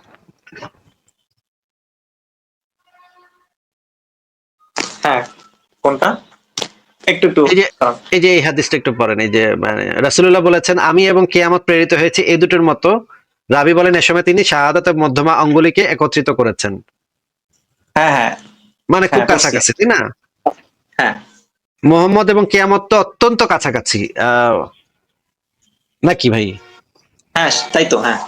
হ্যাঁ, কোনটা? একটু একটু এই হাদিসটা একটু পড়েন। এই যে মানে রাসূলুল্লাহ বলেছেন, আমি এবং কিয়ামত প্রেরিত হয়েছে এই দুটোর মতো। রাবি বলেন এ সময় তিনি শাহাদাত ও মধ্যমা আঙ্গুলিকে একত্রিত করেছেন, হ্যাঁ হ্যাঁ মানে খুব হ্যাঁ বুঝছি। কাছাকাছি, তাই না? হ্যাঁ মোহাম্মদ এবং কিয়ামত তো অত্যন্ত কাছাকাছি, নাকি ভাই? হ্যাঁ তাই তো, হ্যাঁ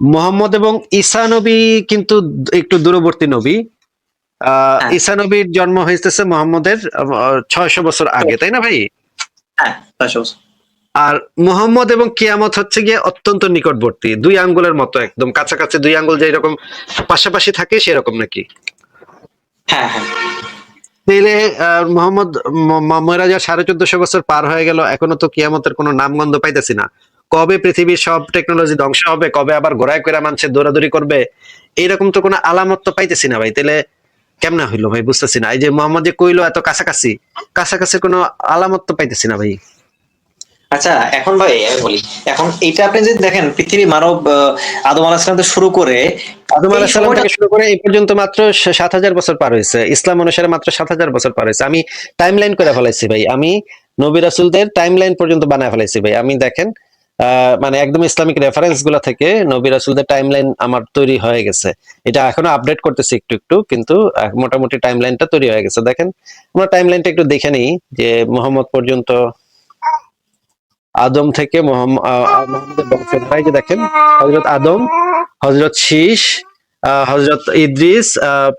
মোহাম্মদ এবং ঈসা নবী কিন্তু একটু দূরবর্তী নবী। হ্যাঁ ঈসা নবীর জন্ম হয়েছে মোহাম্মদের 600 বছর আগে, তাই না ভাই? হ্যাঁ তা সহজ। আর মুহাম্মদ এবং কিয়ামত হচ্ছে গিয়ে অত্যন্ত নিকটবর্তী, 2 আঙ্গুলের মতো, একদম কাছাকাছি, 2 আঙ্গুল যে এরকম পাশাপাশি থাকে সেরকম নাকি? হ্যাঁ হ্যাঁ তাইলে মোহাম্মদ মরা যা 1450 বছর পার হয়ে গেল, এখনো তো কিয়ামতের কোনো নামগন্ধ পাইতেছি না। কবে পৃথিবীর সব টেকনোলজি ধ্বংস হবে, কবে আবার ঘোড়ায় করে মানুষের দৌড়াদৌড়ি করবে, এইরকম তো কোনো আলামত তো পাইতেছি না ভাই। তাহলে কেমনে হইলো ভাই, বুঝতেছি না। এই যে মোহাম্মদ যে কইলো এত কাছাকাছি, কাছাকাছি কোনো আলামত তো পাইতেছি না ভাই। আচ্ছা এখন ভাই আমি বলি, এখন এইটা আপনি যদি দেখেন পৃথিবী মানব আদম আলাইহিস সালাম থেকে শুরু করে আদম এই আলাইহিস সালাম সময়টা থেকে শুরু করে এই পর্যন্ত মাত্র 7000 বছর পার হয়েছে, ইসলাম অনুসারে মাত্র 7000 বছর পার হয়েছে। আমি টাইমলাইন করে ফেলাইছি ভাই, আমি নবী রাসূলদের টাইমলাইন পর্যন্ত বানায় ফেলাইছি ভাই। আমি দেখেন মানে একদম ইসলামিক রেফারেন্স গুলা থেকে নবী রাসূলদের টাইমলাইন আমার তৈরি হয়ে গেছে। এটা এখনো আপডেট করতেছি একটু একটু, কিন্তু মোটামুটি টাইমলাইনটা তৈরি হয়ে গেছে। দেখেন আমরা টাইমলাইনটা একটু দেখে নিই যে মুহাম্মদ পর্যন্ত আদম থেকে মোহাম্মদের বংশধারা, এই যে দেখেন হযরত আদম, হযরত শীস, হযরত ইদ্রিস,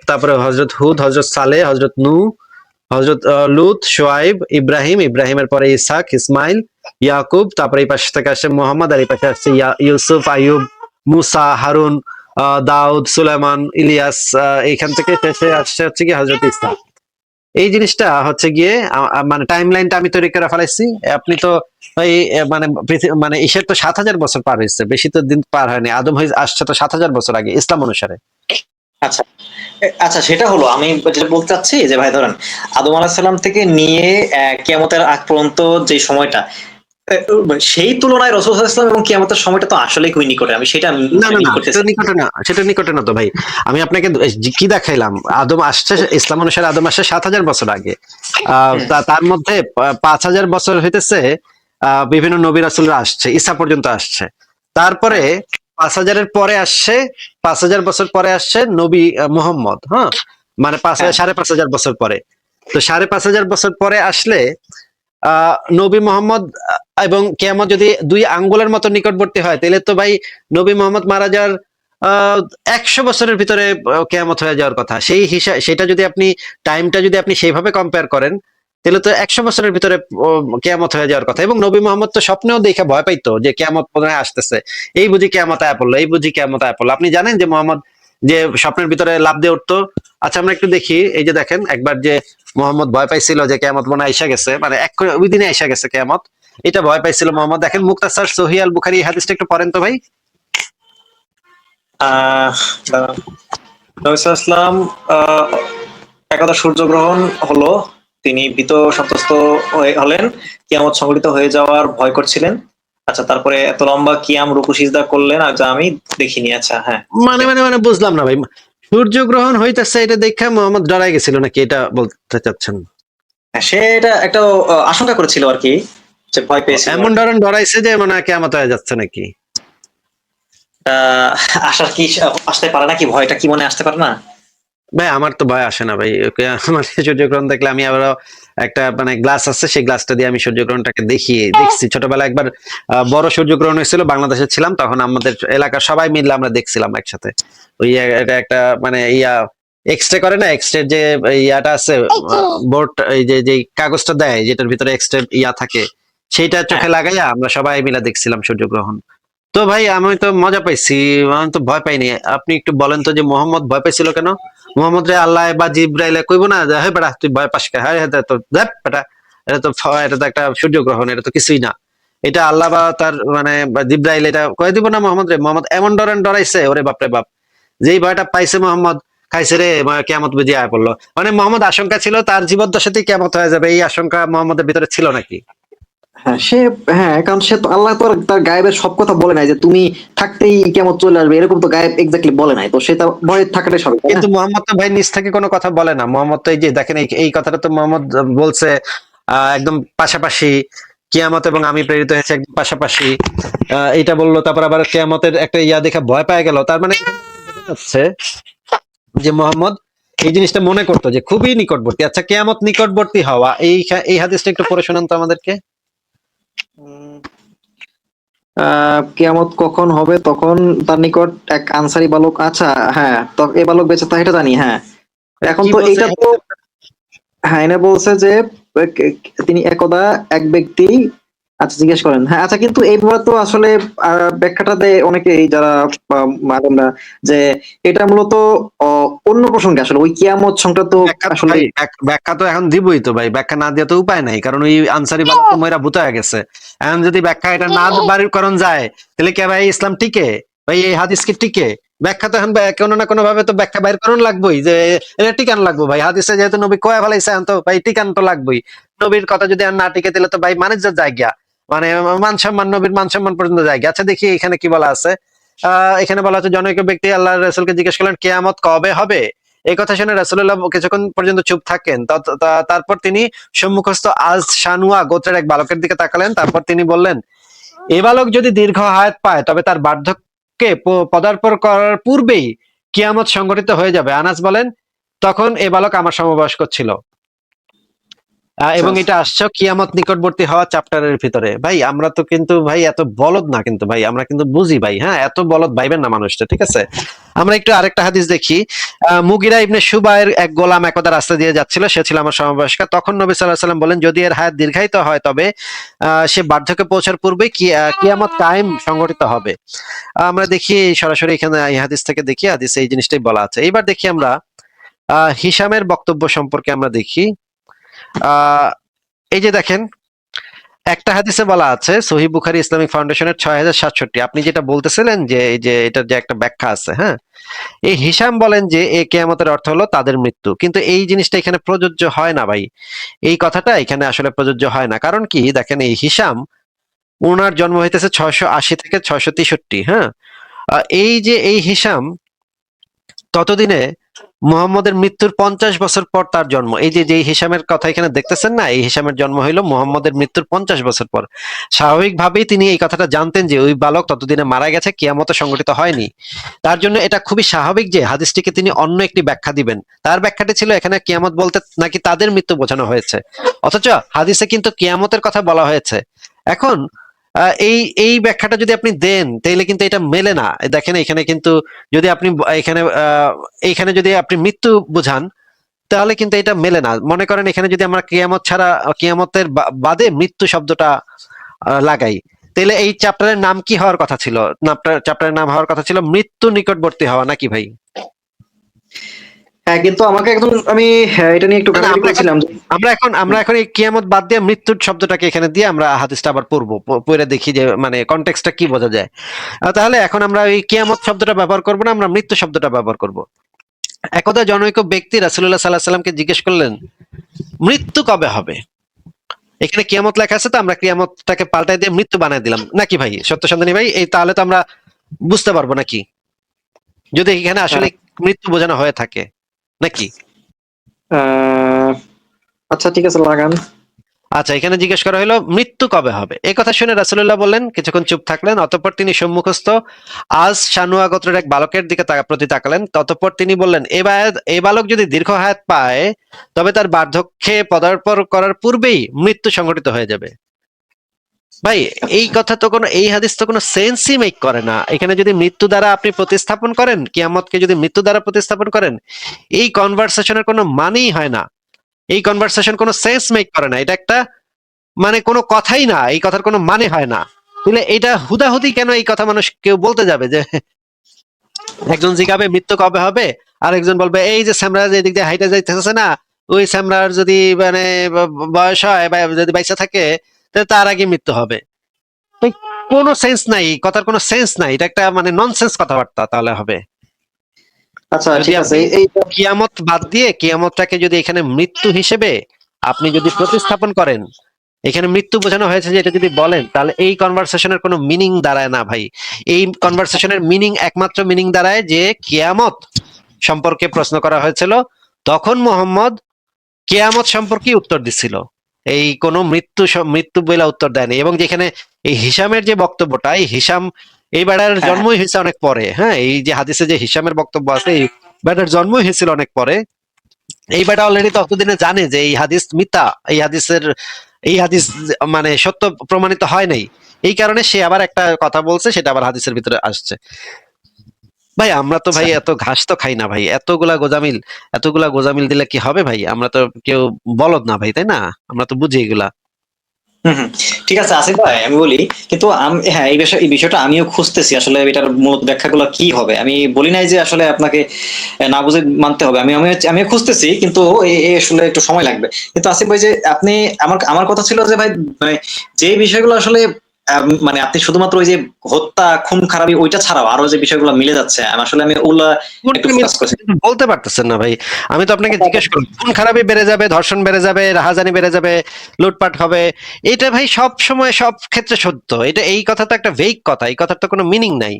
তারপরে হযরত হুদ, হযরত সালেহ, হযরত নূহ, হযরত লূত, শুআইব, ইব্রাহিম, ইব্রাহিমের পরে ইসহাক, ইসমাইল, ইয়াকুব, তারপরে এই পাশে থেকে আসছে মোহাম্মদ, আর এই পাশে আসছে ইউসুফ, আইয়ুব, মুসা, হারুন, দাউদ, সুলাইমান, ইলিয়াস, এইখান থেকে শেষে আসছে হচ্ছে কি হযরত ঈসা। এই জিনিসটা হচ্ছে গিয়ে মানে টাইম লাইনটা আমি তৈরি করে ফেলাইছি। আপনি তো এই মানে মানে ঈশের তো 7,000 বছর পার হয়েছে, বেশি তো দিন পার হয়নি। আদম আসছে তো 7,000 বছর আগে ইসলাম অনুসারে। আচ্ছা আচ্ছা, সেটা হলো আমি যেটা বলতে চাচ্ছি যে ভাই ধরেন আদম আলাহিস সালাম থেকে নিয়ে কিয়ামতের আগ পর্যন্ত যে সময়টা, সেই তুলনায় রাসূল সাল্লাল্লাহু আলাইহি ওয়াসাল্লাম এবং কিয়ামতের সময়টা তো আসলেই খুবই নিকটে। আমি সেটা না না মিন না, করতেছি। সেটা নিকটে না, সেটা নিকটে না তো ভাই। আমি আপনাকে কি দেখাইলাম, আদম আসছে ইসলাম অনুসারে আদম আসছে 7,000 বছর আগে। হুম, তার মধ্যে 5,000 বছর হইতেছে বিভিন্ন নবী রাসূলরা আসছে, ঈসা পর্যন্ত আসছে। তারপরে 5,000-এর পরে আসছে, 5,000 বছর পরে আসছে নবী মুহাম্মদ, হ্যাঁ, মানে হ্যাঁ 5,500 বছর পরে। তো 5,500 বছর পরে আসলে নবী মোহাম্মদ এবং কিয়ামত যদি 2 আঙ্গুলের মতো নিকটবর্তী হয়, তাহলে তো ভাই নবী মোহাম্মদ মারা যাওয়ার 100 বছরের ভিতরে কিয়ামত হয়ে যাওয়ার কথা। সেই হিসাব, সেটা যদি আপনি টাইমটা যদি আপনি সেইভাবে কম্পেয়ার করেন, তাহলে তো 100 বছরের ভিতরে কিয়ামত হয়ে যাওয়ার কথা। এবং নবী মোহাম্মদ তো স্বপ্নেও দেখে ভয় পাইতো যে কিয়ামত মনে হয় আসতেছে, এই বুঝি কিয়ামত আয়া পড়লো, এই বুঝি কিয়ামত আয়া পড়লো। আপনি জানেন যে মোহাম্মদ যে স্বপ্নের ভিতরে লাফ দিয়ে উঠতো। আচ্ছা আমরা একটু দেখি, এই যে দেখেন একবার যে মোহাম্মদ ভয় পাইছিল যে কিয়ামত মনে হয় আইসা গেছে, মানে ওই দিনে আইসা গেছে কিয়ামত, এটা ভয় পাইছিল মোহাম্মদ। দেখেন মুক্তাসার সহিহ আল বুখারী, এই হাদিসটা একটু পড়েন তো ভাই। আহ দাঁড়ান। নবী সাল্লাল্লাহু আলাইহি ওয়াসাল্লাম একদা সূর্যগ্রহণ হলো, তিনি ভীত সন্ত্রস্ত হলেন, কিয়ামত সংঘটিত হয়ে যাওয়ার ভয় করছিলেন। আচ্ছা, তারপরে এত লম্বা কিয়াম রুকু সিজদা করলেন, আচ্ছা আমি দেখিনি। আচ্ছা হ্যাঁ, মানে মানে মানে বুঝলাম না ভাই, সূর্যগ্রহণ হইতেছে এটা দেখে মোহাম্মদ ডরাই গেছিল নাকি, এটা বলতে চাচ্ছেন? হ্যাঁ, সে এটা একটা আশঙ্কা করেছিল আর কি, যে ভয় পেয়েছিল আর এমন কি। ধরন ডরাইছে যে মানে কিয়ামত হয়ে যাচ্ছে নাকি? আহ, আসার কি আসতে পারে না, কি ভয়টা কি মনে আসতে পারে না? ভাই আমার তো ভয় আসে না ভাই, আমার সূর্যগ্রহণ দেখলে আমি আবারও একটা মানে গ্লাস আছে, সেই গ্লাসটা দিয়ে আমি সূর্যগ্রহণটাকে দেখছি ছোটবেলায় একবার। বড় সূর্যগ্রহণ হয়েছিল, বাংলাদেশে ছিলাম তখন, আমাদের এলাকার সবাই মিলে আমরা দেখছিলাম একসাথে। ওই এটা একটা মানে এক্সরে করে না, এক্সরে যে ইয়াটা আছে বোর্ড, এই যে কাগজটা দেয় যেটার ভিতরে এক্সরে থাকে, সেইটা হ্যাঁ, চোখে লাগাইয়া আমরা সবাই মিলে দেখছিলাম সূর্যগ্রহণ। তো ভাই আমি তো মজা পাইছি, আমি তো ভয় পাইনি। আপনি একটু বলেন তো যে মোহাম্মদ ভয় পাইছিল কেন? মোহাম্মদ রে আল্লাহ বা জিব্রাইলে কইবো না যে হে বেটা তুই ভয় পাস কে, হ্যাঁ হ্যাঁ তো দেখ বেটা, এটা তো একটা সূর্যগ্রহণ, এটা তো কিছুই না। এটা আল্লাহ বা তার মানে জিব্রাইল এটা কয়ে দিব না মোহাম্মদ রে? মোহাম্মদ এমন ডরাইছে, ওরে বাপ রে বাপ, যেই ভয়টা পাইছে মোহাম্মদ, খাইছে রে কেয়ামত বুঝে আয় পড়লো। মানে মোহাম্মদ আশঙ্কা ছিল তার জীবদ্দশাতেই কেয়ামত হয়ে যাবে, এই আশঙ্কা মোহাম্মদের ভিতরে ছিল নাকি? হ্যাঁ সে, হ্যাঁ কারণ সে তো আল্লাহ তো আর তার গায়েবের সব কথা বলে নাই যে তুমি থাকতেই কেমন চলে আসবে, এরকম তো গায়েব এক্স্যাক্টলি বলে নাই, তো সে তার ভয় থাকাটাই স্বাভাবিক, তাই না? কিন্তু মোহাম্মদ তো ভাই নিজ থেকে কোনো কথা বলে না। মোহাম্মদ তো এই যে দেখেন এই কথাটা তো মোহাম্মদ বলছে একদম পাশাপাশি, কিয়ামত এবং আমি প্রেরিত হয়েছে একদম পাশাপাশি, এটা বললো। তারপর আবার কিয়ামতের একটা ইয়া দেখে ভয় পেয়ে গেল, তার মানে বোঝা যাচ্ছে যে মোহাম্মদ এই জিনিসটা মনে করতো যে খুবই নিকটবর্তী। আচ্ছা কিয়ামত নিকটবর্তী হওয়া, এই হাদিসটা একটু পড়ে শোনান তো আমাদেরকে। উম, কিয়ামত কখন হবে, তখন তার নিকট এক আনসারী বালক, আচ্ছা হ্যাঁ, তো এই বালক বেঁচে তা এটা জানি, হ্যাঁ। এখন কি তো বলছে? এইটা তো, হ্যাঁ এনে বলছে যে তিনি একদা এক ব্যক্তি, আচ্ছা জিজ্ঞেস করেন, হ্যাঁ আচ্ছা, কিন্তু এইভাবে তো আসলে ব্যাখ্যাটা দেয় অনেকেই যারা মানেন না, যে এটা মূলত অন্য প্রসঙ্গে, আসলে ওই কিয়ামত সংক্রান্ত ব্যাখ্যা তো আসলে। ভাই ব্যাখ্যা তো এখন দিবই তো ভাই, ব্যাখ্যা না দিয়ে তো উপায় নাই, কারণ ওই আনসারি বালক তো ময়রা ভূত হয়ে গেছে। এখন যদি ব্যাখ্যা এটা না বাড়ির করণ যায়, তাহলে কি ভাই ইসলাম টিকে? ভাই এই হাদিস কি টিকে? ব্যাখ্যা তো এখন কোনো না কোনো ভাবে তো ব্যাখ্যা বাইর করণ লাগবেই, যে এটা টিকান লাগবো ভাই। হাদিসে যেহেতু নবী কয়া ফেলাইছে, এখন তো ভাই টিকান তো লাগবেই। নবীর কথা যদি আর না টিকে, তাহলে তো ভাই মানিজ্যের জায়গা, মানে মান সম্মান, নবীর মান সম্মান পর্যন্ত জায়গা। আচ্ছা দেখি এখানে কি বলা আছে। এখানে বলা আছে জনৈক ব্যক্তি আল্লাহ রাসূলকে জিজ্ঞেস করলেন কিয়ামত কবে হবে। এই কথা শুনে রাসূলুল্লাহ কিছুক্ষণ পর্যন্ত চুপ থাকেন। তারপর তিনি সম্মুখস্থ আজ শানুয়া গোত্রের এক বালকের দিকে তাকালেন। তারপর তিনি বললেন, এ বালক যদি দীর্ঘ হায়াত পায় তবে তার বার্ধক্যে পদার্পণ করার পূর্বেই কিয়ামত সংঘটিত হয়ে যাবে। আনাস বলেন, তখন এ বালক আমার সমবয়স্ক ছিল। এবং এটা আসছে কিয়ামত নিকটবর্তী হওয়া চ্যাপ্টারের ভিতরে। ভাই আমরা তো কিন্তু ভাই এত বলদ না, কিন্তু ভাই আমরা কিন্তু বুঝি ভাই, হ্যাঁ এত বলদ ভাইবেন না মানুষটা, ঠিক আছে। আমরা একটু আরেকটা হাদিস দেখি। মুগিরা ইবনে শুবায়ের এক গোলাম একদা রাস্তা দিয়ে যাচ্ছিল, সে ছিল আমার সমবয়স্ক। তখন নবী সাল্লাল্লাহু আলাইহি ওয়াসাল্লাম বলেন, যদি এর হায়াত দীর্ঘায়িত হয় তবে সে বার্ধক্যে পৌঁছার পূর্বেই কিয়ামত কায়েম সংঘটিত হবে। আমরা দেখি সরাসরি এখানে এই হাদিস থেকে দেখি, হাদিসে এই জিনিসটাই বলা আছে। এইবার দেখি আমরা হিশামের বক্তব্য সম্পর্কে আমরা দেখি। এই যে দেখেন, একটা হাদিসে বলা আছে সহিহ বুখারী ইসলামিক ফাউন্ডেশনের ৬০৬৭, আপনি যেটা বলতেছিলেন যে এই যে এটার যে একটা ব্যাখ্যা আছে, হ্যাঁ এই হিশাম বলেন যে এই কিয়ামতের অর্থ হলো তাদের মৃত্যু, কিন্তু এই জিনিসটা এখানে প্রযোজ্য হয় না ভাই। এই কথাটা এখানে আসলে প্রযোজ্য হয় না। কারণ কি, দেখেন এই হিশাম, ওনার জন্ম হইতেছে ৬৮০ থেকে ৬৬৩, হ্যাঁ এই যে এই হিশাম ততদিনে মুহাম্মদের মৃত্যুর 50 বছর পর তার জন্ম। এই যে হিশামের কথা এখানে দেখতেছেন না, এই হিশামের জন্ম হইল মুহাম্মদের মৃত্যুর 50 বছর পর। স্বাভাবিকভাবেই তিনি এই কথাটা জানতেন যে ওই বালক ততদিনে মারা গেছে, কিয়ামত সংঘটিত হয়নি। তার জন্য এটা খুবই স্বাভাবিক যে হাদিসটিকে তিনি অন্য একটি ব্যাখ্যা দিবেন। তার ব্যাখ্যাটি ছিল এখানে কিয়ামত বলতে নাকি তাদের মৃত্যু বোঝানো হয়েছে, অথচ হাদিসে কিন্তু কিয়ামতের কথা বলা হয়েছে। এখন এই ব্যাখ্যাটা যদি আপনি দেন তাহলে কিন্তু এটা মেলে না। দেখেন এখানে কিন্তু যদি আপনি এইখানে যদি আপনি মৃত্যু বুঝান তাহলে কিন্তু এটা মেলে না। মনে করেন এখানে যদি আমরা কিয়ামত ছাড়া কিয়ামতের বাদে মৃত্যু শব্দটা লাগাই, তাহলে এই চ্যাপ্টারের নাম কি হওয়ার কথা ছিল? চ্যাপ্টারের নাম হওয়ার কথা ছিল মৃত্যু নিকটবর্তী হওয়া, নাকি ভাই? হ্যাঁ, কিন্তু আমাকে একদম আমি এটা নিয়ে একটু ঘাটাঘাটি করেছিলাম। আমরা এখন এই কিয়ামত বাদ দিয়ে মৃত্যুর শব্দটাকে এখানে দিয়ে আমরা হাদিসটা আবার পড়বো, পড়ে দেখি যে মানে কনটেক্সটটা কি বোঝা যায়। তাহলে এখন আমরা এই কিয়ামত শব্দটা ব্যবহার করবো না, আমরা মৃত্যু শব্দটা ব্যবহার করব। একদা জনৈক ব্যক্তি রাসূলুল্লাহ সাল্লাল্লাহু আলাইহি সাল্লামকে জিজ্ঞেস করলেন, মৃত্যু কবে হবে? এখানে কিয়ামত লেখা আছে, তো আমরা কিয়ামতটাকে পাল্টাই দিয়ে মৃত্যু বানাই দিলাম, নাকি ভাই সত্য সন্ধানী ভাই? এই তাহলে তো আমরা বুঝতে পারবো নাকি, যদি এখানে আসলে মৃত্যু বোঝানো হয়ে থাকে নাকি? আচ্ছা ঠিক আছে, লাগান। আচ্ছা, এখানে জিজ্ঞেস করা হলো মৃত্যু কবে হবে। এই কথা শুনে রাসূলুল্লাহ বললেন, কিছুক্ষণ চুপ থাকলেন, অতঃপর তিনি সম্মুখস্থ আজ শানুয়া গোত্রের এক বালকের দিকে প্রতি তাকালেন। ততঃপর তিনি বললেন, এই বালক যদি দীর্ঘ হায়াত পায় তবে তার বার্ধক্যে পদার্পণ করার পূর্বেই মৃত্যু সংঘটিত হয়ে যাবে। ভাই এই কথা তো কোনো, এই হাদিস তো কোনো সেন্সই মেক করে না। এখানে যদি মৃত্যু দ্বারা আপনি প্রতিস্থাপন করেন, কিয়ামতকে যদি মৃত্যু দ্বারা প্রতিস্থাপন করেন, এই কনভারসেশনের কোনো মানেই হয় না। এই কনভারসেশন কোনো সেন্স মেক করে না। এটা একটা মানে কোনো কথাই না, এই কথার কোনো মানে হয় না। তাহলে এটা হুদাহুদি কেন এই কথা মানুষ কেউ বলতে যাবে? যে একজন জিজ্ঞাবে মৃত্যু কবে হবে, আর একজন বলবে এই যে স্যামরাজ এদিক দিয়ে হাইটে যাইতেছে না, ওই স্যামরার যদি মানে বয়স হয় বা যদি বাইসা থাকে তাহলে তার আগে মৃত্যু হবে। কোনো সেন্স নাই, কথার কোনো সেন্স নাই। এটা একটা মানে ননসেন্স কথাবার্তা তাহলে হবে। আচ্ছা যদি ঠিক আছে, আপনি এই কিয়ামত বাদ দিয়ে কিয়ামতটাকে যদি এখানে মৃত্যু হিসেবে আপনি যদি প্রতিস্থাপন করেন, এখানে মৃত্যু বোঝানো হয়েছে যে এটা যদি বলেন, তাহলে এই কনভারসেশনের কোনো মিনিং দাঁড়ায় না ভাই। এই কনভারসেশনের মিনিং, একমাত্র মিনিং দাঁড়ায় যে কিয়ামত সম্পর্কে প্রশ্ন করা হয়েছিল, তখন মুহাম্মদ কিয়ামত সম্পর্কে উত্তর দিছিল, এই কোনো মৃত্যু বলে উত্তর দেয়নি। এবং যেখানে এই হিশামের যে বক্তব্যটা, এই হিশাম এই বেড়ার জন্মই হয়েছে অনেক পরে, হ্যাঁ এই যে হাদিসে যে হিশামের বক্তব্য আছে, এই বেড়ার জন্মই হয়েছিল অনেক পরে। এই বেটা অলরেডি ততদিনে জানে যে এই হাদিস মিথ্যা, এই হাদিস মানে সত্য প্রমাণিত হয় নাই। এই কারণে সে আবার একটা কথা বলছে, সেটা আবার হাদিসের ভিতরে আসছে। ভাই আমরা তো ভাই এত ঘাস তো খাই না ভাই, এতগুলা গোজামিল দিলে কি হবে ভাই? আমরা তো কেউ বলদ না ভাই, তাই না? আমরা তো বুঝি এগুলা। ঠিক আছে আসিফ ভাই, আমি বলি কিন্তু হ্যাঁ এই বিষয়টা আমিও খুঁজতেছি আসলে এটার মূল ব্যাখ্যাগুলো কি হবে। আমি বলি নাই যে আসলে আপনাকে না বুঝে মানতে হবে, আমি খুঁজতেছি, কিন্তু আসলে একটু সময় লাগবে। কিন্তু আসিফ ভাই যে আপনি আমার কথা ছিল যে ভাই মানে যে বিষয়গুলো আসলে মানে আপনি শুধুমাত্র ওই যে হত্যা খুন খারাপি ওইটা ছাড়াও আরো যে বিষয়গুলো মিলে যাচ্ছে, আমি ওগুলা একটু ফোকাস করছি। বলতে পারতেছেন না ভাই? আমি তো আপনাকে জিজ্ঞেস করলাম, খুন খারাপি বেড়ে যাবে, ধর্ষণ বেড়ে যাবে, রাহাজানি বেড়ে যাবে, লুটপাট হবে, এটা ভাই সব সময় সব ক্ষেত্রে সত্য। এটা এই কথা তো একটা ভেগ কথা, এই কথার তো কোনো মিনিং নাই।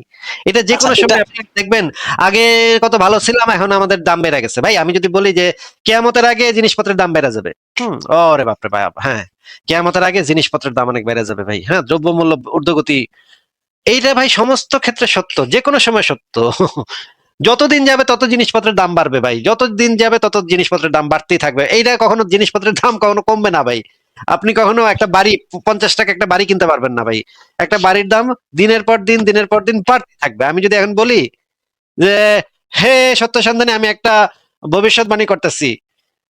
এটা যে কোনো সময় আপনি দেখবেন, আগে কত ভালো ছিলাম এখন আমাদের দাম বেড়ে গেছে। ভাই আমি যদি বলি যে কিয়ামতের আগে জিনিসপত্রের দাম বেড়ে যাবে, ওরে বাপরে ভাই, হ্যাঁ কিয়ামতের আগে জিনিসপত্রের দাম অনেক বেড়ে যাবে ভাই, হ্যাঁ দ্রব্যমূল্য ঊর্ধ্বগতি, এইটা ভাই সমস্ত ক্ষেত্রে সত্য, যে কোনো সময় সত্য। যত দিন যাবে তত জিনিসপত্রের দাম বাড়বে ভাই, যত দিন যাবে তত জিনিসপত্রের দাম বাড়তেই থাকবে। এইটা কখনো জিনিসপত্রের দাম কখনো কমবে না ভাই। আপনি কখনো একটা বাড়ি 50 টাকা একটা বাড়ি কিনতে পারবেন না ভাই। একটা বাড়ির দাম দিনের পর দিন বাড়তে থাকবে। আমি যদি এখন বলি যে হে সত্য সন্ধানী আমি একটা ভবিষ্যৎবাণী করতেছি,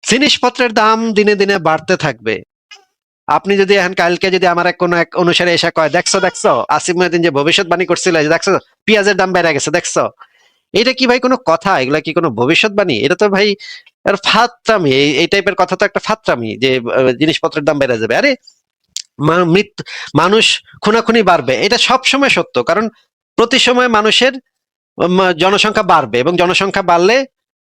জিনিসপত্রের দাম দিনে দিনে বাড়তে থাকবে। আপনি যদি এখন কালকে যদি আমার কোনো এক অনুসারে এসে কয় দেখছো আসিফ মহিউদ্দিন যে ভবিষ্যৎবাণী করছিল, এই যে দেখছো পেঁয়াজের দাম বেড়ে গেছে দেখছো, এটা কি ভাই কোনো কথা? এগুলা কি কোনো ভবিষ্যৎবাণী? এটা তো ভাই এর ফাত্রামি। এই টাইপের কথা তো একটা ফাত্রামি যে জিনিসপত্রের দাম বেড়ে যাবে। আরে মৃত্যু, মানুষ খুনাখুনি বাড়বে, এটা সব সময় সত্য। কারণ প্রতি সময় মানুষের জনসংখ্যা বাড়বে, এবং জনসংখ্যা বাড়লে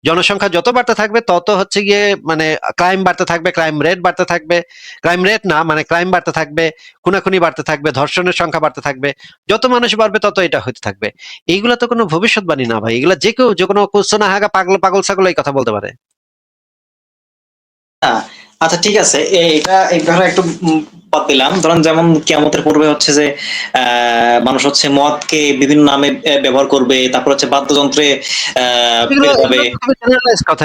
জনসংখ্যা যত বাড়তে থাকবে তত হচ্ছে গিয়ে মানে ক্রাইম বাড়তে থাকবে, ক্রাইম রেট বাড়তে থাকবে, ক্রাইম রেট না মানে ক্রাইম বাড়তে থাকবে, খুনাখুনি বাড়তে থাকবে, ধর্ষণের সংখ্যা বাড়তে থাকবে। যত মানুষ বাড়বে তত এটা হতে থাকবে। এইগুলা তো কোনো ভবিষ্যৎবাণী না ভাই, এগুলা যে কেউ যে কোনো কুৎসনা হাগা পাগল পাগল ছাগল এই কথা বলতে পারে। আচ্ছা ঠিক আছে, এটা এই ব্যাপারে একটু বাদ দিলাম। ধরেন যেমন কিয়ামতের পূর্বে হচ্ছে যে মানুষ হচ্ছে মদকে বিভিন্ন নামে ব্যবহার করবে, তারপর হচ্ছে বাদ্যযন্ত্রে পেয়ে যাবে।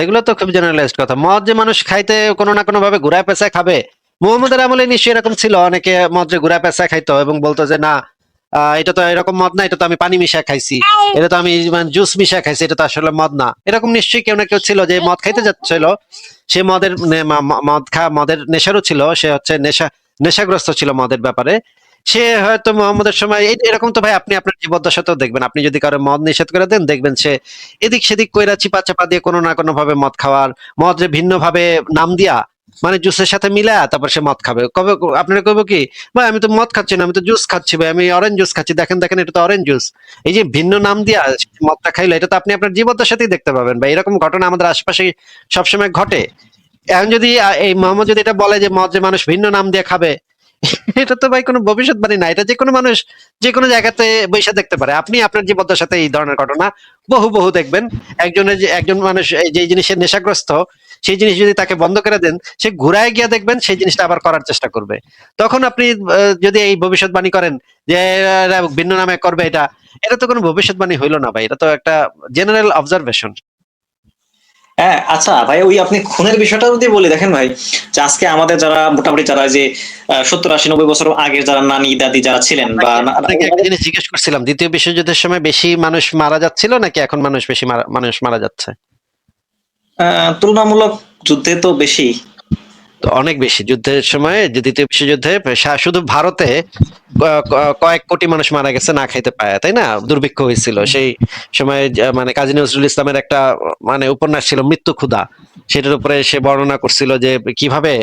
এগুলো তো খুব জেনারেলাইজড কথা। মদ যে মানুষ খাইতে কোনো না কোনো ভাবে ঘুরায় পেঁচায় খাবে, মুহাম্মদের আমলে নিশ্চয়ই এরকম ছিল, অনেকে মদ যে ঘুরায় পেঁচায় খাইতো এবং বলতো যে না এটা তো এরকম মদ না, এটা তো আমি পানি মিশা খাইছি, এটা তো আমি জুস মিশা খাইছি, এটা তো আসলে মদ না। এরকম নিশ্চয়ই কেউ না কেউ ছিল যে মদ খাইতে যাচ্ছিল, সে মদের মদের নেশারও ছিল, সে হচ্ছে নেশাগ্রস্ত ছিল মদের ব্যাপারে। সে হয়তো মোহাম্মদের সময় এরকম তো ভাই আপনি আপনার জীবদ্দশাতেও দেখবেন। আপনি যদি কারো মদ নিষেধ করে দেন, দেখবেন সে এদিক সেদিক কইরা চিপা চাপা দিয়ে কোনো না কোনো ভাবে মদ খাওয়ার, মদরে ভিন্ন ভাবে নাম দিয়া মানে জুসের সাথে মিলায়া তারপর সে মদ খাবে। কবে আপনারা কইবো কি ভাই আমি তো মদ খাচ্ছি না, আমি তো জুস খাচ্ছি ভাই, আমি অরেঞ্জ জুস খাচ্ছি, দেখেন দেখেন এটা তো অরেঞ্জ জুস। এই যে ভিন্ন নাম দিয়া মদটা খাইলো, এটা তো আপনি আপনার জীবদ্দশাতেই দেখতে পাবেন ভাই। এরকম ঘটনা আমাদের আশেপাশে সবসময় ঘটে। এখন যদি এই মোহাম্মদ যদি এটা বলে যে মদ যে মানুষ ভিন্ন নাম দিয়ে খাবে, এটা তো ভাই কোনো ভবিষ্যৎবাণী না। এটা যে কোনো মানুষ যে কোনো জায়গাতে বৈশা দেখতে পারে। আপনি আপনার জীবদ্দশার সাথে এই ধরনের ঘটনা বহু বহু দেখবেন। একজন মানুষ যে জিনিসের নেশাগ্রস্ত, সেই জিনিস যদি তাকে বন্ধ করে দেন, সে ঘুরায় গিয়া দেখবেন সেই জিনিসটা আবার করার চেষ্টা করবে। তখন আপনি যদি এই ভবিষ্যৎবাণী করেন যে এরা ভিন্ন নামে করবে, এটা তো কোনো ভবিষ্যৎবাণী হইলো না ভাই, এটা তো একটা জেনারেল অবজারভেশন। হ্যাঁ আচ্ছা ভাই, ওই আপনি খুনের বিষয়টা যদি বলি, দেখেন ভাই যে আজকে আমাদের যারা মোটামুটি যারা যে 70-80-90 বছর আগে যারা নানি দাদি যারা ছিলেন বা আপনাকে একটা জিনিস জিজ্ঞেস করছিলাম, দ্বিতীয় বিশ্বযুদ্ধের সময় বেশি মানুষ মারা যাচ্ছিল নাকি এখন মানুষ বেশি মানুষ মারা যাচ্ছে? তুলনামূলক যুদ্ধে তো বেশি। তো অনেক বেশি। যুদ্ধের সময় যে দ্বিতীয় বিশ্বযুদ্ধে শুধু ভারতে কয়েক কোটি মানুষ মারা গেছে না খাইতে পায়, তাই না? দুর্ভিক্ষ হয়েছিল সেই সময়। মানে কাজী নজরুল ইসলামের একটা মানে উপন্যাস ছিল মৃত্যু ক্ষুধা, সেটার উপরে সে বর্ণনা করছিল যে কিভাবে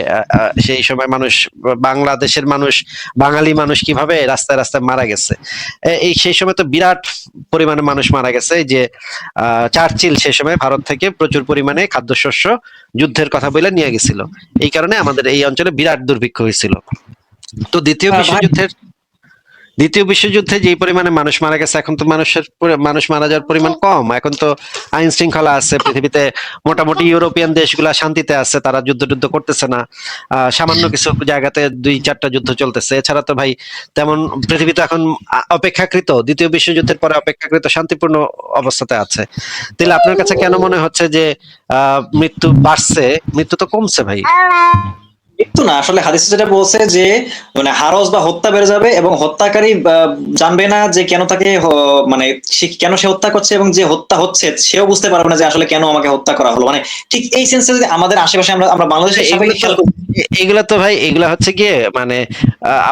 সেই সময় মানুষ, বাংলাদেশের মানুষ, বাঙালি মানুষ কিভাবে রাস্তায় রাস্তায় মারা গেছে। এই সেই সময় তো বিরাট পরিমাণে মানুষ মারা গেছে। যে চার্চিল সেই সময় ভারত থেকে প্রচুর পরিমাণে খাদ্যশস্য যুদ্ধের কথা বলে নিয়ে গেছিল, এই কারণে আমাদের এই অঞ্চলে বিরাট দুর্ভিক্ষ হয়েছিল। তো দ্বিতীয় বিশ্বযুদ্ধে যে পরিমাণে মানুষ মারা গেছে, এখন তো মানুষ মারা যাওয়ার পরিমাণ কম। এখন তো আইন শৃঙ্খলা আছে পৃথিবীতে, মোটামুটি ইউরোপিয়ান দেশগুলা শান্তিতে আছে, তারা যুদ্ধ করতেছে না। সামান্য কিছু জায়গাতে 2-4টা যুদ্ধ চলতেছে, এছাড়া তো ভাই তেমন পৃথিবীতে এখন অপেক্ষাকৃত, দ্বিতীয় বিশ্বযুদ্ধের পরে অপেক্ষাকৃত শান্তিপূর্ণ অবস্থাতে আছে। তাহলে আপনার কাছে কেন মনে হচ্ছে যে মৃত্যু বাড়ছে? মৃত্যু তো কমছে ভাই। মৃত্যু না, আসলে হাদিসে যেটা বলছে যে মানে হারজ বা হত্যা বেড়ে যাবে এবং হত্যাকারী জানবে না যে কেন তাকে মানে কেন সে হত্যা করছে, এবং যে হত্যা হচ্ছে সেও বুঝতে পারবে না যে আসলে কেন আমাকে হত্যা করা হলো। মানে ঠিক এই সেন্সে যদি আমাদের আশেপাশে আমরা বাংলাদেশের এগুলা তো ভাই এগুলা হচ্ছে গিয়ে মানে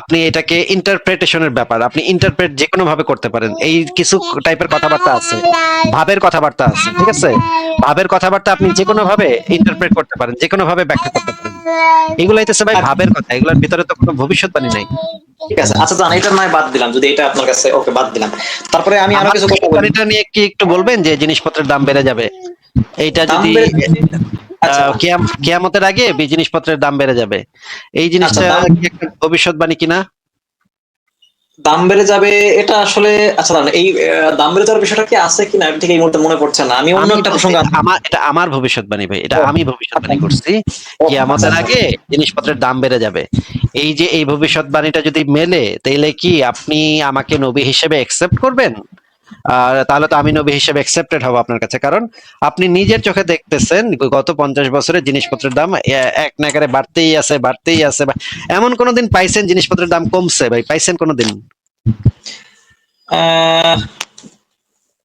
আপনি এটাকে ইন্টারপ্রিটেশনের ব্যাপার, আপনি ইন্টারপ্রেট যে কোনো ভাবে করতে পারেন। এই কিছু টাইপের কথাবার্তা আছে, ভাবের কথাবার্তা আছে, ঠিক আছে? ভাবের কথাবার্তা আপনি যে কোনো ভাবে ইন্টারপ্রেট করতে পারেন, যে কোনো ভাবে ব্যাখ্যা করতে পারেন। এগুলো হইতেছে ভাই ভাবের কথা, এগুলোর ভিতরে তো কোনো ভবিষ্যৎবাণী নাই। ঠিক আছে, আচ্ছা জান, এটা নয় বাদ দিলাম, যদি এটা আপনার কাছে ওকে বাদ দিলাম। তারপরে আমি আরো কিছু কথা বলি। এটা নিয়ে কি একটু বলবেন যে জিনিসপত্রের দাম বেড়ে যাবে, এইটা যদি কিয়ামতের আগে জিনিসপত্রের দাম বেড়ে যাবে, এই জিনিসটা কি একটা ভবিষ্যৎবাণী কিনা? দাম বেড়ে যাবে এটা আসলে, আচ্ছা এই দাম বেড়ে যাওয়ার বিষয়টা কি আছে কিনা ঠিক এই মুহূর্তে মনে পড়ছে না। আমি অন্য একটা প্রসঙ্গ, এটা আমার ভবিষ্যৎবাণী ভাই, এটা আমি ভবিষ্যৎবাণী করছি কিয়ামতের আগে জিনিসপত্রের দাম বেড়ে যাবে। এই যে এই ভবিষ্যৎবাণীটা যদি মেলে, তাইলে কি আপনি আমাকে নবী হিসেবে অ্যাকসেপ্ট করবেন আর তাহলে তো আমি নবী হিসেবে অ্যাকসেপ্টেড হব আপনার কাছে, কারণ আপনি নিজের চোখে দেখতেছেন গত 50 বছরে জিনিসপত্রের দাম এক নাগারে বাড়তেই আছে বাড়তেই আছে। এমন কোনোদিন পাইছেন জিনিসপত্রের দাম কমছে ভাই? পাইছেন কোনোদিন?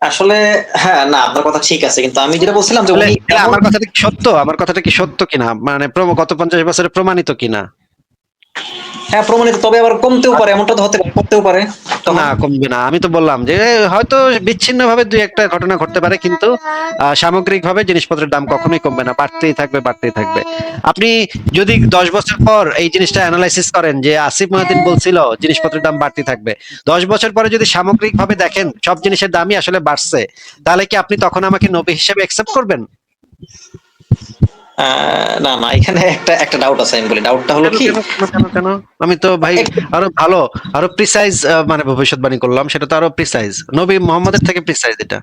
আসলে হ্যাঁ, না আপনার কথা ঠিক আছে, কিন্তু আমি যেটা বলছিলাম যে উনি তাহলে আমার কথাটা কি সত্য? আমার কথাটা কি সত্য কিনা, মানে গত 50 বছরে প্রমাণিত কিনা? হ্যাঁ প্রমাণিত, তবে আবার কমতেও পারে, এমনটা তো হতে পারে, করতেও পারে। না, কমবে না। আমি তো বললাম যে হয়তো বিচ্ছিন্ন ভাবে দুই একটা ঘটনা ঘটতে পারে, কিন্তু সামগ্রিক ভাবে জিনিসপত্রের দাম কখনোই কমবে না, বাড়তেই থাকবে বাড়তেই থাকবে। আপনি যদি 10 বছর পর এই জিনিসটা অ্যানালাইসিস করেন যে আসিফ মহিউদ্দিন বলছিল জিনিসপত্রের দাম বাড়তে থাকবে, 10 বছর পরে যদি সামগ্রিক ভাবে দেখেন সব জিনিসের দামই আসলে বাড়ছে, তাহলে কি আপনি তখন আমাকে নবী হিসেবে অ্যাকসেপ্ট করবেন? না না, এখানে একটা একটা ডাউট আছে, আমি বলি ডাউটটা হলো কি, কেন? আমি তো ভাই আরো ভালো, আরো প্রিসাইজ মানে ভবিষ্যৎবাণী করলাম, সেটা তো আরো প্রিসাইজ, নবী মোহাম্মদের থেকে প্রিসাইজ এটা।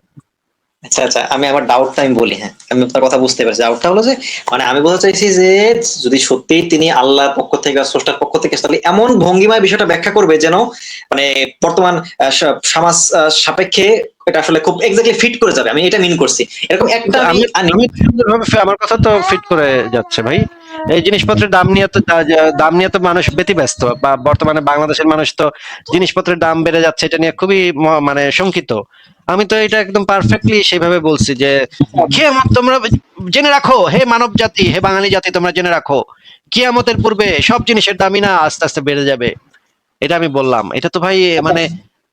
আচ্ছা আচ্ছা, আমি আমার ডাউটটা আমি বলি। হ্যাঁ, আমি আপনার কথা বুঝতে পারছি। ডাউটটা হলো যে মানে আমি বলতে চাইছি যে যদি সত্যিই তিনি আল্লাহর পক্ষ থেকে বা স্রষ্টার পক্ষ থেকে, তাহলে এমন ভঙ্গিমায় বিষয়টা ব্যাখ্যা করবে যেন মানে বর্তমান সমাজ সাপেক্ষে এটা আসলে খুব এক্স্যাক্টলি ফিট করে যাবে। আমি এটা মিন করছি, এরকম একটা আমি সুন্দরভাবে আমার কথা তো ফিট করে যাচ্ছে ভাই। এই জিনিসপত্রের দাম নিয়ে তো দাম নিয়ে তো মানুষ ব্যতিব্যস্ত, বা বর্তমানে বাংলাদেশের মানুষ তো জিনিসপত্রের দাম বেড়ে যাচ্ছে এটা নিয়ে খুবই মানে শঙ্কিত। আমি তো এটা একদম পারফেক্টলি সেভাবে বলছি যে কিয়ামত তোমরা জেনে রাখো, হে মানব জাতি, হে বাঙালি জাতি, তোমরা জেনে রাখো কিয়ামতের পূর্বে সব জিনিসের দামই না আস্তে আস্তে বেড়ে যাবে। এটা আমি বললাম। এটা তো ভাই মানে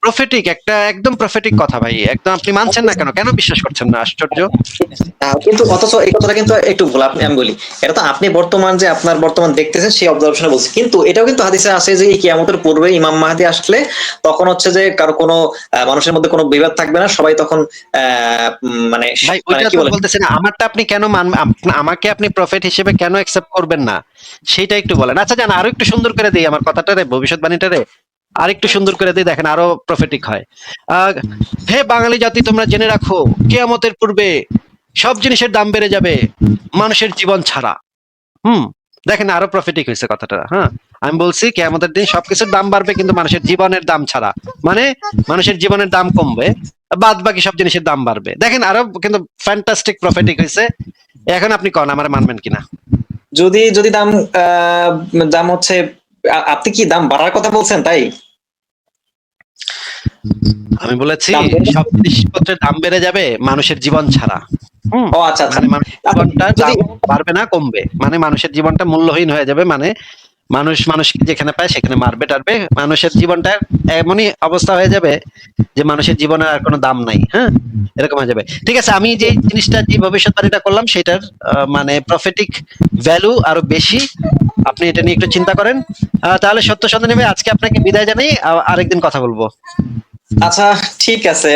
প্রফেটিক, একটা একদম প্রফেটিক কথা ভাই। একদম আপনি মানছেন না কেন? কেন বিশ্বাস করছেন না? আশ্চর্য। কিন্তু অথচ এই কথাটা কিন্তু একটু ভুল। আমি বলি এটা তো আপনি বর্তমান যে আপনার বর্তমান দেখতেছেন সেই অবজারভেশনে বলছি, কিন্তু এটাও কিন্তু হাদিসে আছে যে এই কিয়ামতের পূর্বে ইমাম মাহদী আসলে তখন হচ্ছে যে কারো কোনো মানুষের মধ্যে কোনো বিবাদ থাকবে না, সবাই তখন মানে ভাই মানে ওইটা কি তো বলে, বলতেছেন, আমারটা আপনি কেন আমাকে আপনি প্রফেট হিসেবে কেন অ্যাকসেপ্ট করবেন না সেটা একটু বলেন। আচ্ছা জান, আরো একটু সুন্দর করে দিই আমার কথাটারে, ভবিষ্যৎবাণীটারে আর একটু সুন্দর করে দিই, দেখেন আরো প্রফেটিক হয়। হে বাঙালি জাতি, তোমরা জেনে রাখো কিয়ামতের পূর্বে সব জিনিসের দাম বেড়ে যাবে মানুষের জীবন ছাড়া। দেখেন আরো প্রফিটিক হয়েছে কথাটা। হ্যাঁ, আমি বলছি কিয়ামতের দিন সবকিছুর দাম বাড়বে কিন্তু মানুষের জীবনের দাম ছাড়া, মানে মানুষের জীবনের দাম কমবে, বাদ বাকি সব জিনিসের দাম বাড়বে। দেখেন আরো কিন্তু ফ্যান্টাস্টিক প্রফিটিক হয়েছে। এখন আপনি কন আমার মানবেন কিনা? যদি যদি দাম দাম হচ্ছে আপনি কি দাম বাড়ার কথা বলছেন তাই? আমি বলেছি সব জিনিসপত্রের দাম বেড়ে যাবে মানুষের জীবন ছাড়া। ও আচ্ছা আচ্ছা, মানে মানুষের জীবনটা দাম বাড়বে না, কমবে, মানে মানুষের জীবনটা মূল্যহীন হয়ে যাবে, মানে মানুষ মানুষকে যেখানে পায় সেখানে মারবে টারবে, মানুষের জীবনটা এমনই অবস্থা হয়ে যাবে যে মানুষের জীবনের আর কোনো দাম নাই। হ্যাঁ, এরকম হয়ে যাবে। ঠিক আছে, আমি যে জিনিসটা যে ভবিষ্যৎবাণীটা করলাম সেটার মানে প্রফেটিক ভ্যালু আরো বেশি। আপনি এটা নিয়ে একটু চিন্তা করেন। তাহলে সত্য সন্ধানী ভাই, আজকে আপনাকে বিদায় জানাই, আরেকদিন কথা বলবো। আচ্ছা ঠিক আছে।